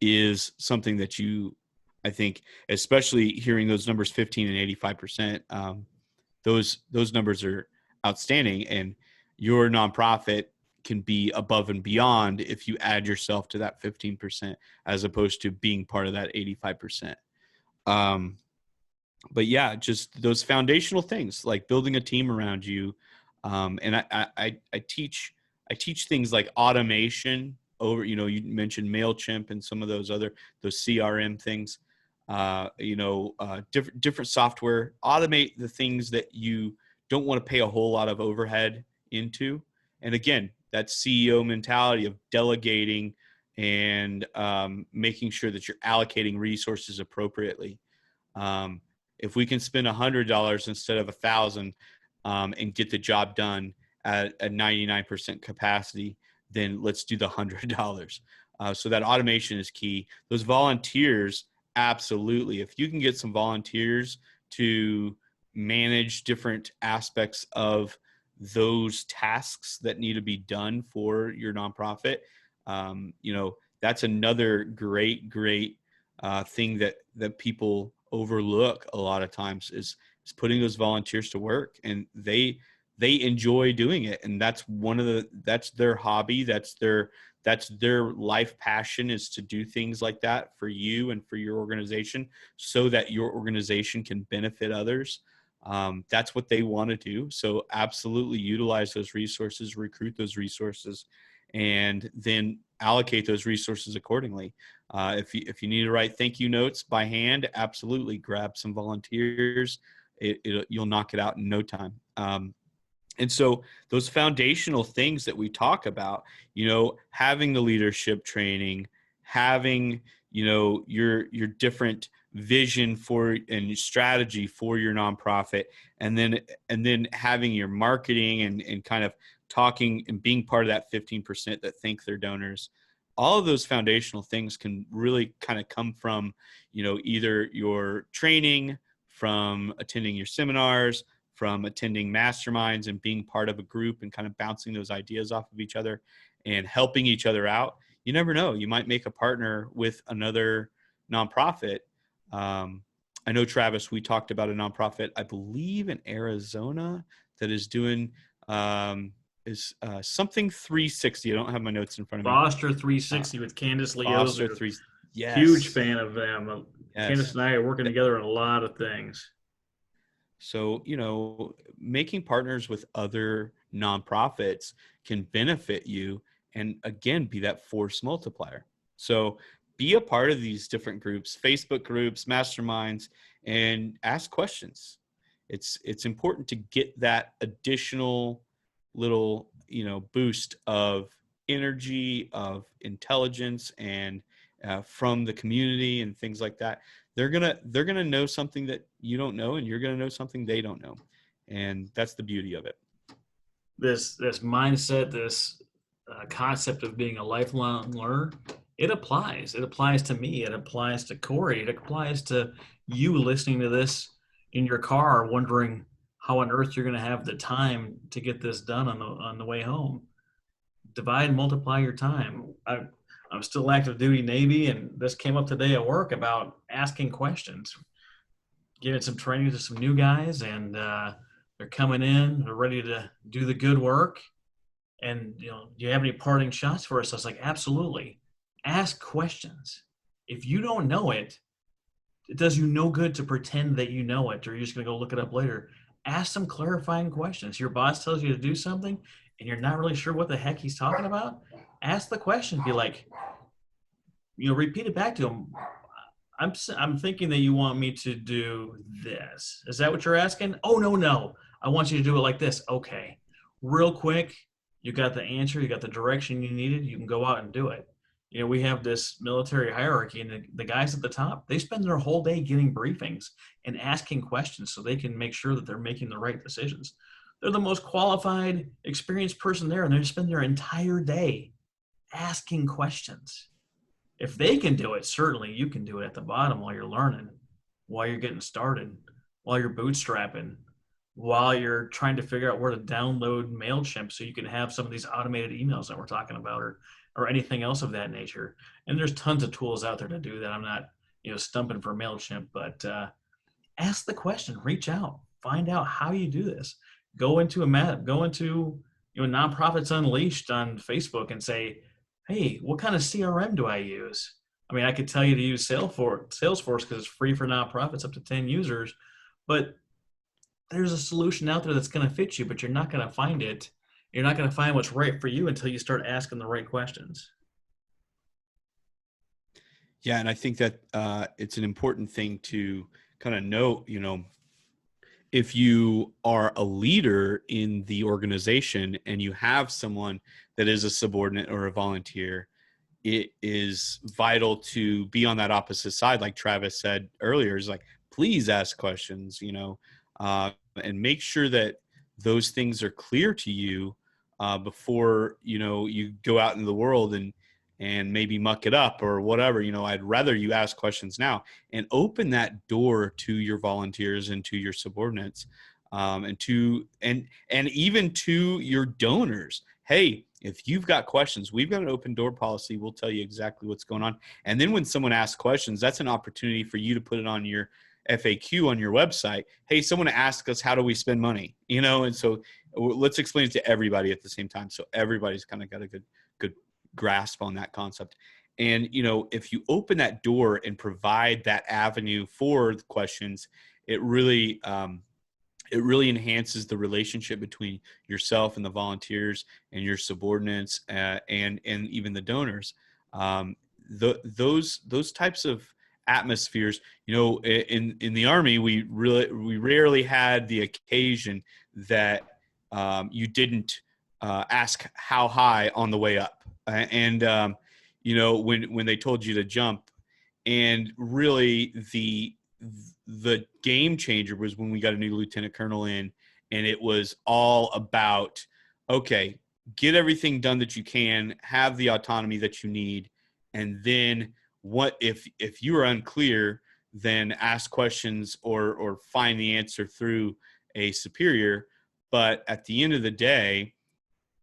is something that you, I think, especially hearing those numbers, 15 and 85%, those numbers are outstanding, and your nonprofit can be above and beyond if you add yourself to that 15%, as opposed to being part of that 85%. But yeah, just those foundational things like building a team around you. And I teach things like automation over, you know, you mentioned MailChimp and some of those CRM things, different software, automate the things that you don't want to pay a whole lot of overhead into. And again, that CEO mentality of delegating and making sure that you're allocating resources appropriately. If we can spend $100 instead of $1,000 and get the job done at a 99% capacity, then let's do the $100. So that automation is key. Those volunteers, absolutely. If you can get some volunteers to manage different aspects of those tasks that need to be done for your nonprofit, that's another great thing that people overlook a lot of times is putting those volunteers to work, and they enjoy doing it, and that's their hobby, that's their life passion, is to do things like that for you and for your organization, so that your organization can benefit others. That's what they want to do. So absolutely utilize those resources, recruit those resources, and then allocate those resources accordingly. If you need to write thank you notes by hand, absolutely grab some volunteers. You'll knock it out in no time. And so those foundational things that we talk about, having the leadership training, having, your different vision for and strategy for your nonprofit, and then having your marketing and kind of talking and being part of that 15% that thank their donors. All of those foundational things can really kind of come from, either your training, from attending your seminars, from attending masterminds and being part of a group and kind of bouncing those ideas off of each other and helping each other out. You never know. You might make a partner with another nonprofit. I know, Travis, we talked about a nonprofit, I believe in Arizona, that is doing something 360. I don't have my notes in front of me. Foster 360 with Candace Leo's. Foster 3. Yes. Huge fan of them. Yes. Candace and I are working together on a lot of things. So, making partners with other nonprofits can benefit you, and again, be that force multiplier. So be a part of these different groups, Facebook groups, masterminds, and ask questions. It's important to get that additional little, boost of energy, of intelligence, and from the community and things like that. They're gonna know something that you don't know, and you're gonna know something they don't know, and that's the beauty of it. This mindset, this concept of being a lifelong learner, it applies. It applies to me. It applies to Cory. It applies to you listening to this in your car wondering how on earth you're going to have the time to get this done on the way home. Divide and multiply your time. I'm still active duty Navy, and this came up today at work about asking questions, giving some training to some new guys, and they're coming in, they're ready to do the good work. And do you have any parting shots for us? I was like, absolutely. Ask questions. If you don't know it, it does you no good to pretend that you know it or you're just going to go look it up later. Ask some clarifying questions. Your boss tells you to do something and you're not really sure what the heck he's talking about. Ask the question. Be like, repeat it back to him. I'm thinking that you want me to do this. Is that what you're asking? Oh, no, no. I want you to do it like this. Okay. Real quick, you got the answer, you got the direction you needed, you can go out and do it. We have this military hierarchy, and the guys at the top, they spend their whole day getting briefings and asking questions so they can make sure that they're making the right decisions. They're the most qualified, experienced person there, and they spend their entire day asking questions. If they can do it, certainly you can do it at the bottom while you're learning, while you're getting started, while you're bootstrapping, while you're trying to figure out where to download MailChimp so you can have some of these automated emails that we're talking about, or anything else of that nature. And there's tons of tools out there to do that. I'm not, stumping for MailChimp, but ask the question, reach out, find out how you do this. Go into a map, go into Nonprofits Unleashed on Facebook and say, hey, what kind of CRM do I use? I mean, I could tell you to use Salesforce because it's free for nonprofits up to 10 users, but there's a solution out there that's going to fit you, but you're not going to find it. You're not going to find what's right for you until you start asking the right questions. Yeah, and I think that it's an important thing to kind of note, if you are a leader in the organization and you have someone that is a subordinate or a volunteer, it is vital to be on that opposite side. Like Travis said earlier, is like, please ask questions, and make sure that those things are clear to you before, you go out into the world and maybe muck it up or whatever. I'd rather you ask questions now and open that door to your volunteers and to your subordinates, and even to your donors. Hey, if you've got questions, we've got an open door policy. We'll tell you exactly what's going on. And then when someone asks questions, that's an opportunity for you to put it on your FAQ on your website. Hey, someone asked us, how do we spend money? And so let's explain it to everybody at the same time. So everybody's kind of got a good grasp on that concept. And, if you open that door and provide that avenue for the questions, it really enhances the relationship between yourself and the volunteers and your subordinates, and even the donors. Those types of atmospheres, in the Army, we rarely had the occasion that you didn't ask how high on the way up, and when they told you to jump. And really the game changer was when we got a new lieutenant colonel in, and it was all about, okay, get everything done that you can, have the autonomy that you need, and then what if you are unclear, then ask questions or find the answer through a superior. But at the end of the day,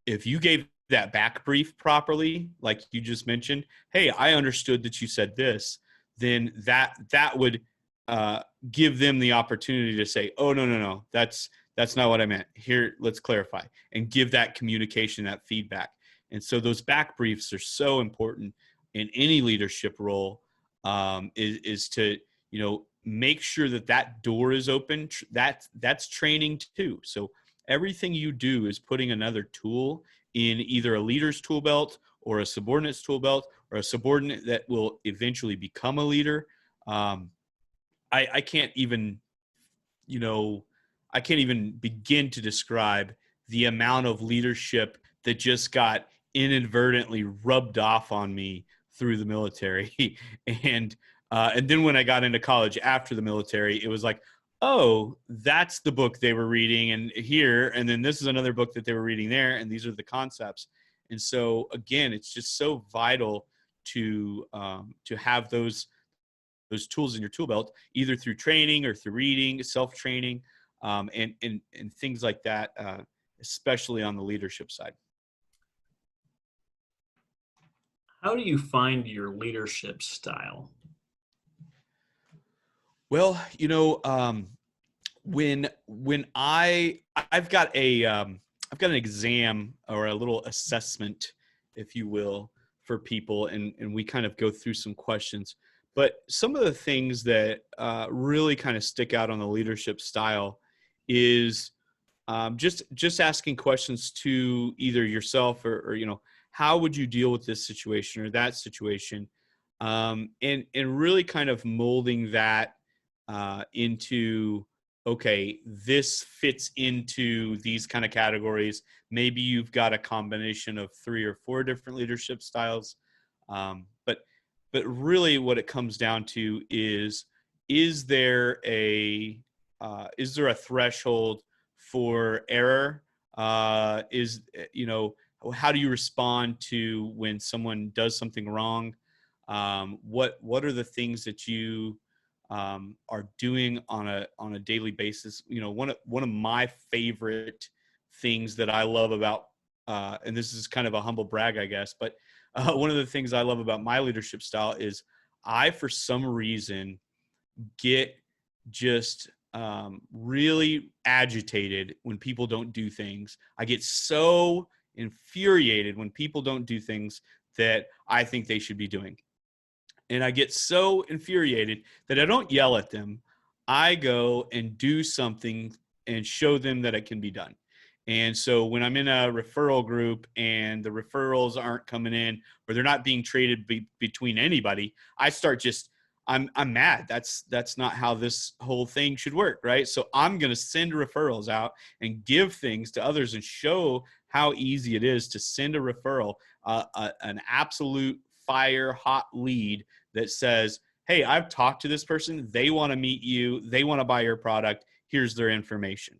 if you gave that back brief properly, like you just mentioned, hey, I understood that you said this, then that would give them the opportunity to say, oh, no, that's not what I meant. Here, let's clarify, and give that communication, that feedback. And so those back briefs are so important in any leadership role, is to, make sure that door is open. That's training too. So everything you do is putting another tool in either a leader's tool belt or a subordinate's tool belt, or a subordinate that will eventually become a leader. I can't even, I can't even begin to describe the amount of leadership that just got inadvertently rubbed off on me through the military. And then when I got into college after the military, it was like, oh, that's the book they were reading and here, and then this is another book that they were reading there, and these are the concepts. And so again, it's just so vital to have those those tools in your tool belt, either through training or through reading, self-training, and things like that, especially on the leadership side. How do you find your leadership style? Well, when I've got I've got an exam or a little assessment, if you will, for people, and we kind of go through some questions. But some of the things that really kind of stick out on the leadership style is just asking questions to either yourself or how would you deal with this situation or that situation, and really kind of molding that into, okay, this fits into these kind of categories. Maybe you've got a combination of 3 or 4 different leadership styles, but really what it comes down to is there a threshold for error? How do you respond to when someone does something wrong? What are the things that you are doing on a daily basis? One of my favorite things that I love about, and this is kind of a humble brag, I guess, but one of the things I love about my leadership style is I, for some reason, get just really agitated when people don't do things. I get so infuriated when people don't do things that I think they should be doing. And I get so infuriated that I don't yell at them. I go and do something and show them that it can be done. And so when I'm in a referral group and the referrals aren't coming in or they're not being traded between anybody, I start I'm mad. That's not how this whole thing should work, right? So I'm going to send referrals out and give things to others and show how easy it is to send a referral, an absolute fire hot lead that says, hey, I've talked to this person. They want to meet you. They want to buy your product. Here's their information.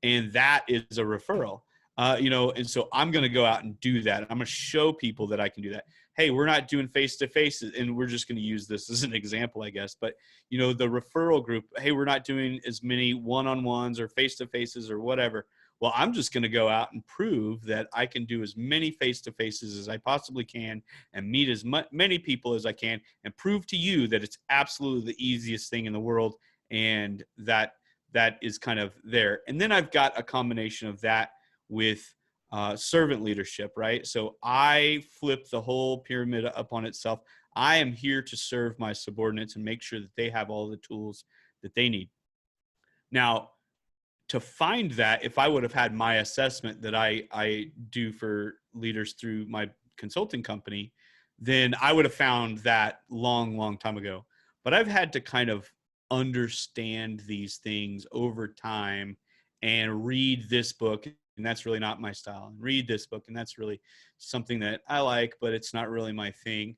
And that is a referral. And so I'm going to go out and do that. I'm going to show people that I can do that. Hey, we're not doing face-to-face, and we're just going to use this as an example, I guess. But, the referral group, hey, we're not doing as many one-on-ones or face-to-faces or whatever. Well, I'm just going to go out and prove that I can do as many face-to-faces as I possibly can and meet as many people as I can and prove to you that it's absolutely the easiest thing in the world, and that is kind of there. And then I've got a combination of that with servant leadership, right? So I flip the whole pyramid up on itself. I am here to serve my subordinates and make sure that they have all the tools that they need. Now, to find that, if I would have had my assessment that I do for leaders through my consulting company, then I would have found that long time ago. But I've had to kind of understand these things over time and read this book, and that's really not my style, and read this book, and that's really something that I like, but it's not really my thing.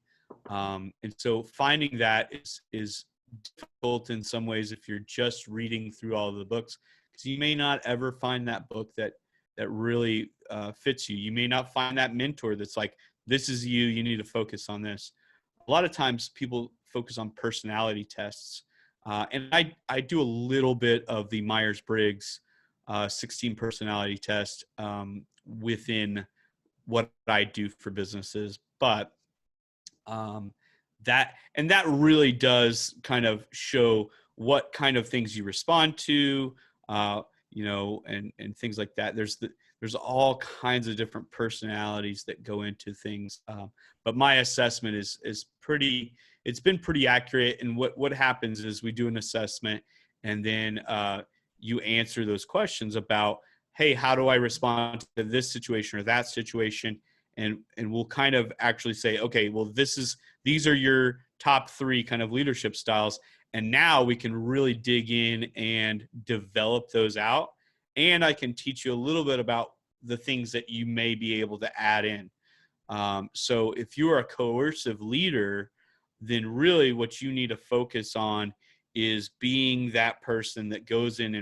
And so finding that is difficult in some ways if you're just reading through all of the books, because you may not ever find that book that really fits you. You may not find that mentor that's like, this is you need to focus on this. A lot of times people focus on personality tests. And I do a little bit of the Myers-Briggs 16 personality test within what I do for businesses. But that really does kind of show what kind of things you respond to, and things like that. There's all kinds of different personalities that go into things. But my assessment is it's been pretty accurate. And what happens is we do an assessment, and then you answer those questions about, hey, how do I respond to this situation or that situation? And we'll kind of actually say, okay, well, these are your top 3 kind of leadership styles. And now we can really dig in and develop those out. And I can teach you a little bit about the things that you may be able to add in. So if you are a coercive leader, then really what you need to focus on is being that person that goes in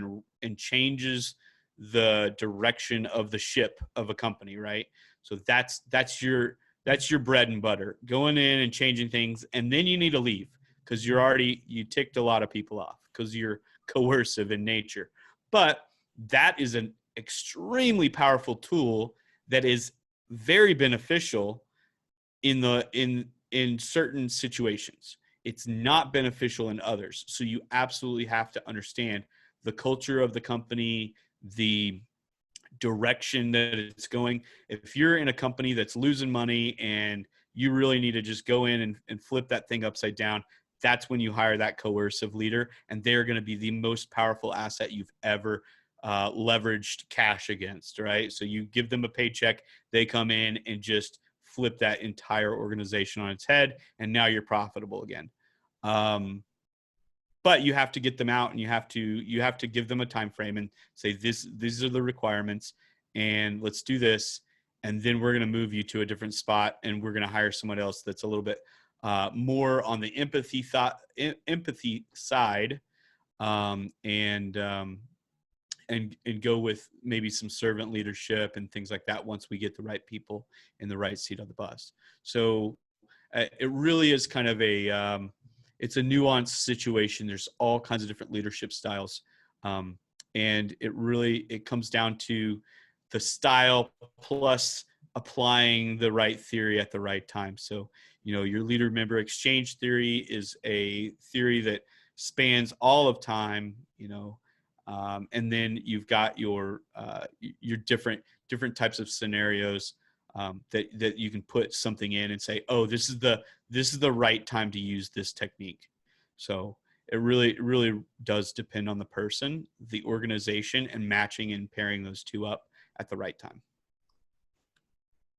and changes the direction of the ship of a company, right? So that's your bread and butter, going in and changing things. And then you need to leave, because you ticked a lot of people off because you're coercive in nature. But that is an extremely powerful tool that is very beneficial in certain situations. It's not beneficial in others. So you absolutely have to understand the culture of the company, the direction that it's going. If you're in a company that's losing money and you really need to just go in and flip that thing upside down, that's when you hire that coercive leader, and they're going to be the most powerful asset you've ever leveraged cash against, right? So you give them a paycheck, they come in and just flip that entire organization on its head, and now you're profitable again. But you have to get them out, and you have to give them a time frame and say, these are the requirements, and let's do this, and then we're going to move you to a different spot, and we're going to hire someone else that's a little bit more on the empathy side, and go with maybe some servant leadership and things like that once we get the right people in the right seat on the bus. So it really is kind of it's a nuanced situation. There's all kinds of different leadership styles. And it comes down to the style plus applying the right theory at the right time. So, your leader member exchange theory is a theory that spans all of time, and then you've got your different types of scenarios that you can put something in and say, oh, this is the right time to use this technique. So it really does depend on the person, the organization, and matching and pairing those two up at the right time.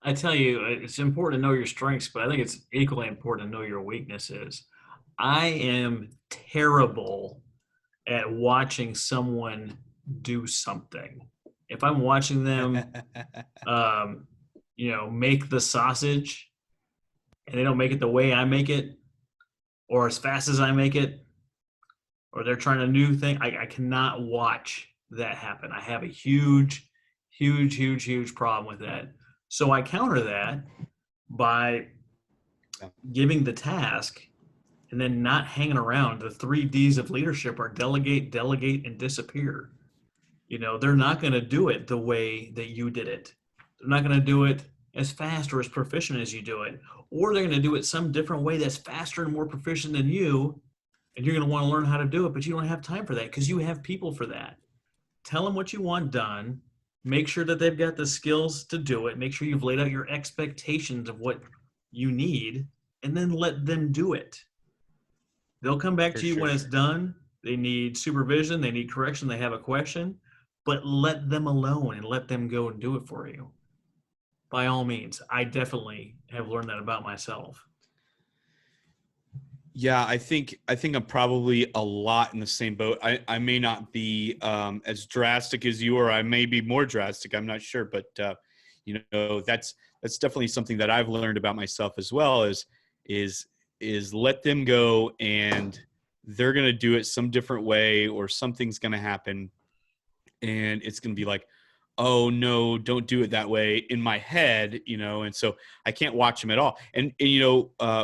I tell you, it's important to know your strengths, but I think it's equally important to know your weaknesses. I am terrible at watching someone do something. If I'm watching them, make the sausage and they don't make it the way I make it or as fast as I make it, or they're trying a new thing, I cannot watch that happen. I have a huge problem with that. So I counter that by giving the task and then not hanging around. The 3 Ds of leadership are delegate, and disappear. They're not going to do it the way that you did it. They're not going to do it as fast or as proficient as you do it. Or they're going to do it some different way that's faster and more proficient than you. And you're going to want to learn how to do it, but you don't have time for that because you have people for that. Tell them what you want done. Make sure that they've got the skills to do it. Make sure you've laid out your expectations of what you need, and then let them do it. They'll come back to you when it's done. They need supervision. They need correction. They have a question, but let them alone and let them go and do it for you. By all means, I definitely have learned that about myself. Yeah, I think I'm probably a lot in the same boat. I may not be as drastic as you, or I may be more drastic. I'm not sure, but that's definitely something that I've learned about myself as well. Is let them go, and they're gonna do it some different way, or something's gonna happen, and it's gonna be like, oh no, don't do it that way in my head, and so I can't watch them at all. And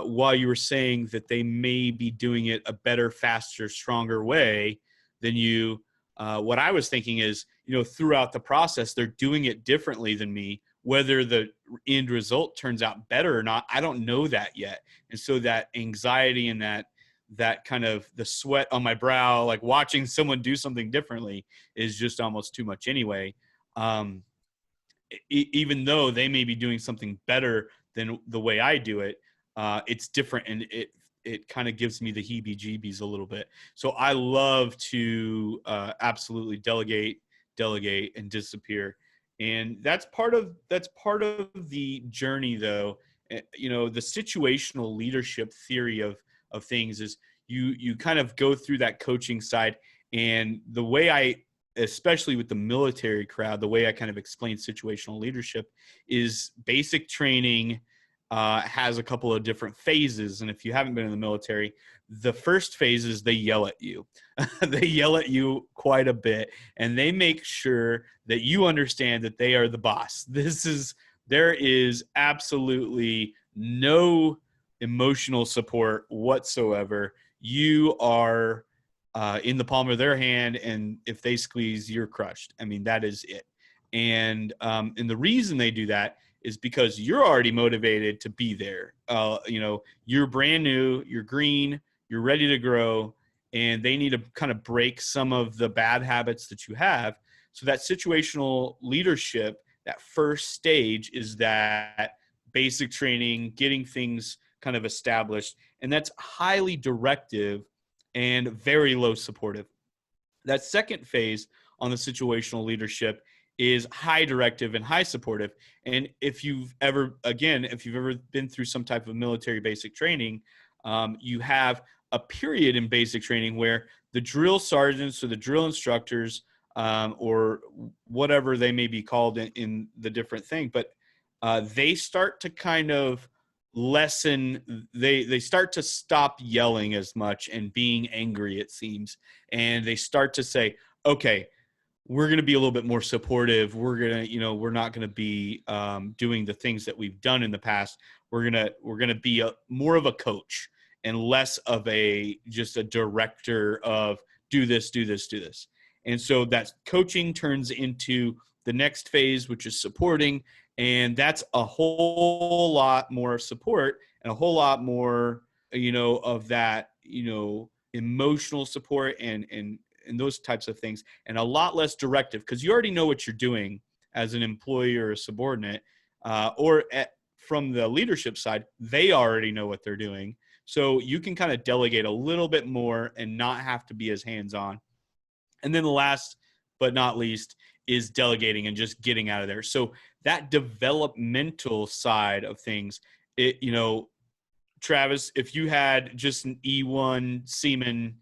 while you were saying that they may be doing it a better, faster, stronger way than you, what I was thinking is, throughout the process, they're doing it differently than me. Whether the end result turns out better or not, I don't know that yet. And so that anxiety and that kind of the sweat on my brow, like watching someone do something differently, is just almost too much anyway. Even though they may be doing something better than the way I do it, it's different, and it kind of gives me the heebie-jeebies a little bit. So I love to absolutely delegate, and disappear, and that's part of the journey, though. The situational leadership theory of things is you kind of go through that coaching side, and the way especially with the military crowd, the way I kind of explain situational leadership is basic training has a couple of different phases. And if you haven't been in the military, the first phase is they yell at you. They yell at you quite a bit, and they make sure that you understand that they are the boss. There is absolutely no emotional support whatsoever. you are in the palm of their hand, and if they squeeze, you're crushed. I mean, that is it. And the reason they do that is because you're already motivated to be there. You're brand new, you're green, you're ready to grow, and they need to kind of break some of the bad habits that you have. So that situational leadership, that first stage, is that basic training, getting things kind of established, and that's highly directive and very low supportive. That second phase on the situational leadership is high directive and high supportive. And if you've ever been through some type of military basic training, you have a period in basic training where the drill sergeants or the drill instructors, or whatever they may be called in the different thing, but they start to kind of lessen, they start to stop yelling as much and being angry, it seems, and they start to say, okay, we're going to be a little bit more supportive. We're not going to be doing the things that we've done in the past. We're going to be more of a coach and less of just a director of do this, do this, do this. And so that coaching turns into the next phase, which is supporting. And that's a whole lot more support and a whole lot more, of that, emotional support and those types of things, and a lot less directive, because you already know what you're doing as an employee or a subordinate, from the leadership side, they already know what they're doing. So you can kind of delegate a little bit more and not have to be as hands-on. And then the last but not least is delegating and just getting out of there. So that developmental side of things, Travis, if you had just an E1 seaman,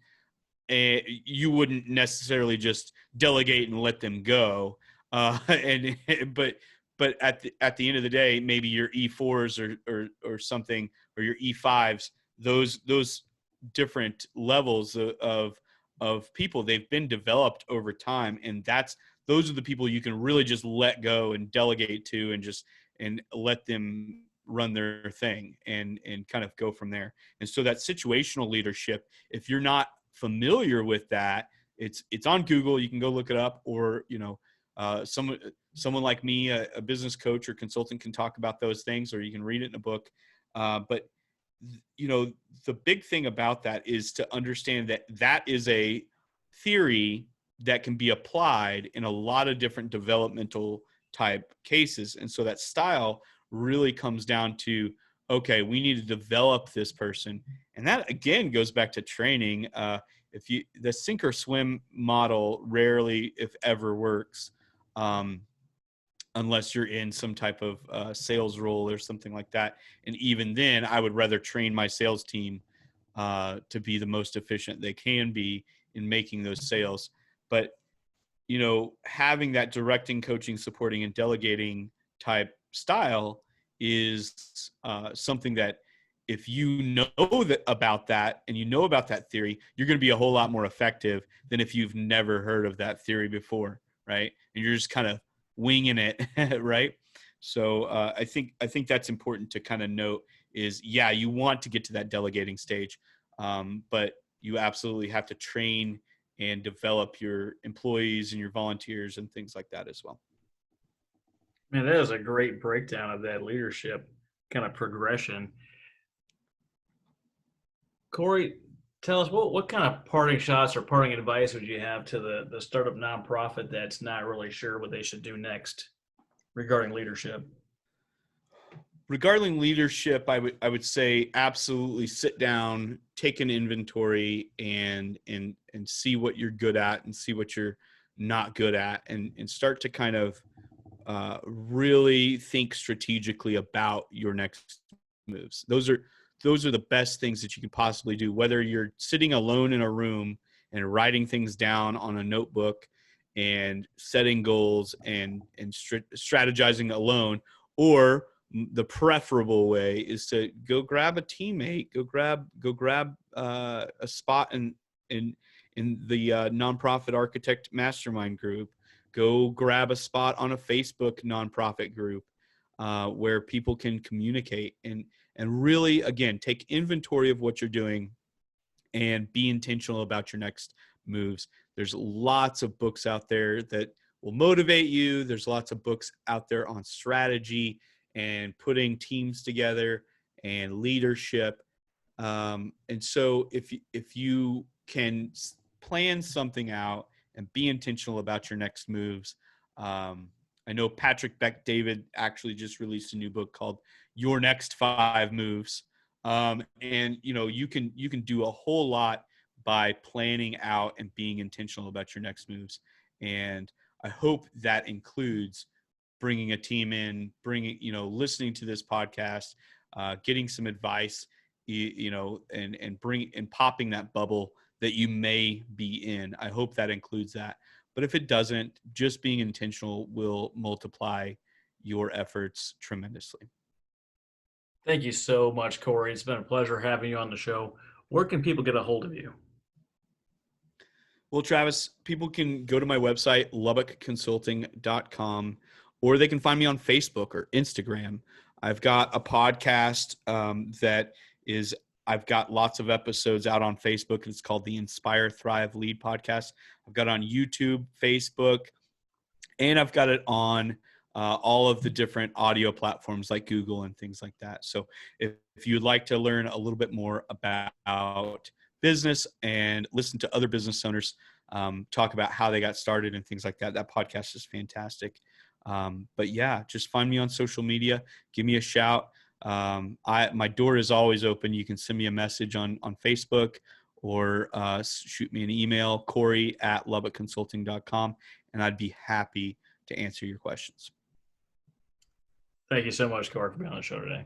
you wouldn't necessarily just delegate and let them go. But at the end of the day, maybe your E4s or something, or your E5s, those different levels of people, they've been developed over time, and those are the people you can really just let go and delegate to, and let them run their thing and kind of go from there. And so that situational leadership, if you're not familiar with that, it's on Google. You can go look it up, or someone like me, a business coach or consultant, can talk about those things, or you can read it in a book. But the big thing about that is to understand that is a theory that can be applied in a lot of different developmental type cases. And so that style really comes down to, okay, we need to develop this person. And that again goes back to training. The sink or swim model rarely, if ever, works, unless you're in some type of sales role or something like that. And even then, I would rather train my sales team to be the most efficient they can be in making those sales. But having that directing, coaching, supporting, and delegating type style is something that, if you know about that and you know about that theory, you're going to be a whole lot more effective than if you've never heard of that theory before, right? And you're just kind of winging it, right? So I think that's important to kind of note is, yeah, you want to get to that delegating stage, but you absolutely have to train and develop your employees and your volunteers and things like that as well. Man, that is a great breakdown of that leadership kind of progression. Cory, tell us what kind of parting shots or parting advice would you have to the startup nonprofit that's not really sure what they should do next regarding leadership? Regarding leadership, I would say absolutely sit down, take an inventory, and see what you're good at and see what you're not good at, and start to kind of really think strategically about your next moves. Those are the best things that you can possibly do, whether you're sitting alone in a room and writing things down on a notebook and setting goals and strategizing alone, or the preferable way is to go grab a teammate, go grab a spot in the nonprofit architect mastermind group, go grab a spot on a Facebook nonprofit group where people can communicate and really, again, take inventory of what you're doing and be intentional about your next moves. There's lots of books out there that will motivate you. There's lots of books out there on strategy and putting teams together and leadership. And so if you can plan something out and be intentional about your next moves, I know Patrick Beck-David actually just released a new book called Your Next 5 Moves. And you can do a whole lot by planning out and being intentional about your next moves. And I hope that includes bringing a team in, listening to this podcast, getting some advice, and popping that bubble that you may be in. I hope that includes that. But if it doesn't, just being intentional will multiply your efforts tremendously. Thank you so much, Cory. It's been a pleasure having you on the show. Where can people get a hold of you? Well, Travis, people can go to my website, lubbockconsulting.com, or they can find me on Facebook or Instagram. I've got a podcast I've got lots of episodes out on Facebook. It's called the Inspire, Thrive, Lead podcast. I've got it on YouTube, Facebook, and I've got it on all of the different audio platforms like Google and things like that. So if you'd like to learn a little bit more about business and listen to other business owners talk about how they got started and things like that, that podcast is fantastic. But yeah, just find me on social media. Give me a shout. My door is always open. You can send me a message on Facebook or shoot me an email, Cory@lubbockconsulting.com, and I'd be happy to answer your questions. Thank you so much, Cory, for being on the show today.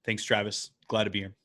Thanks, Travis. Glad to be here.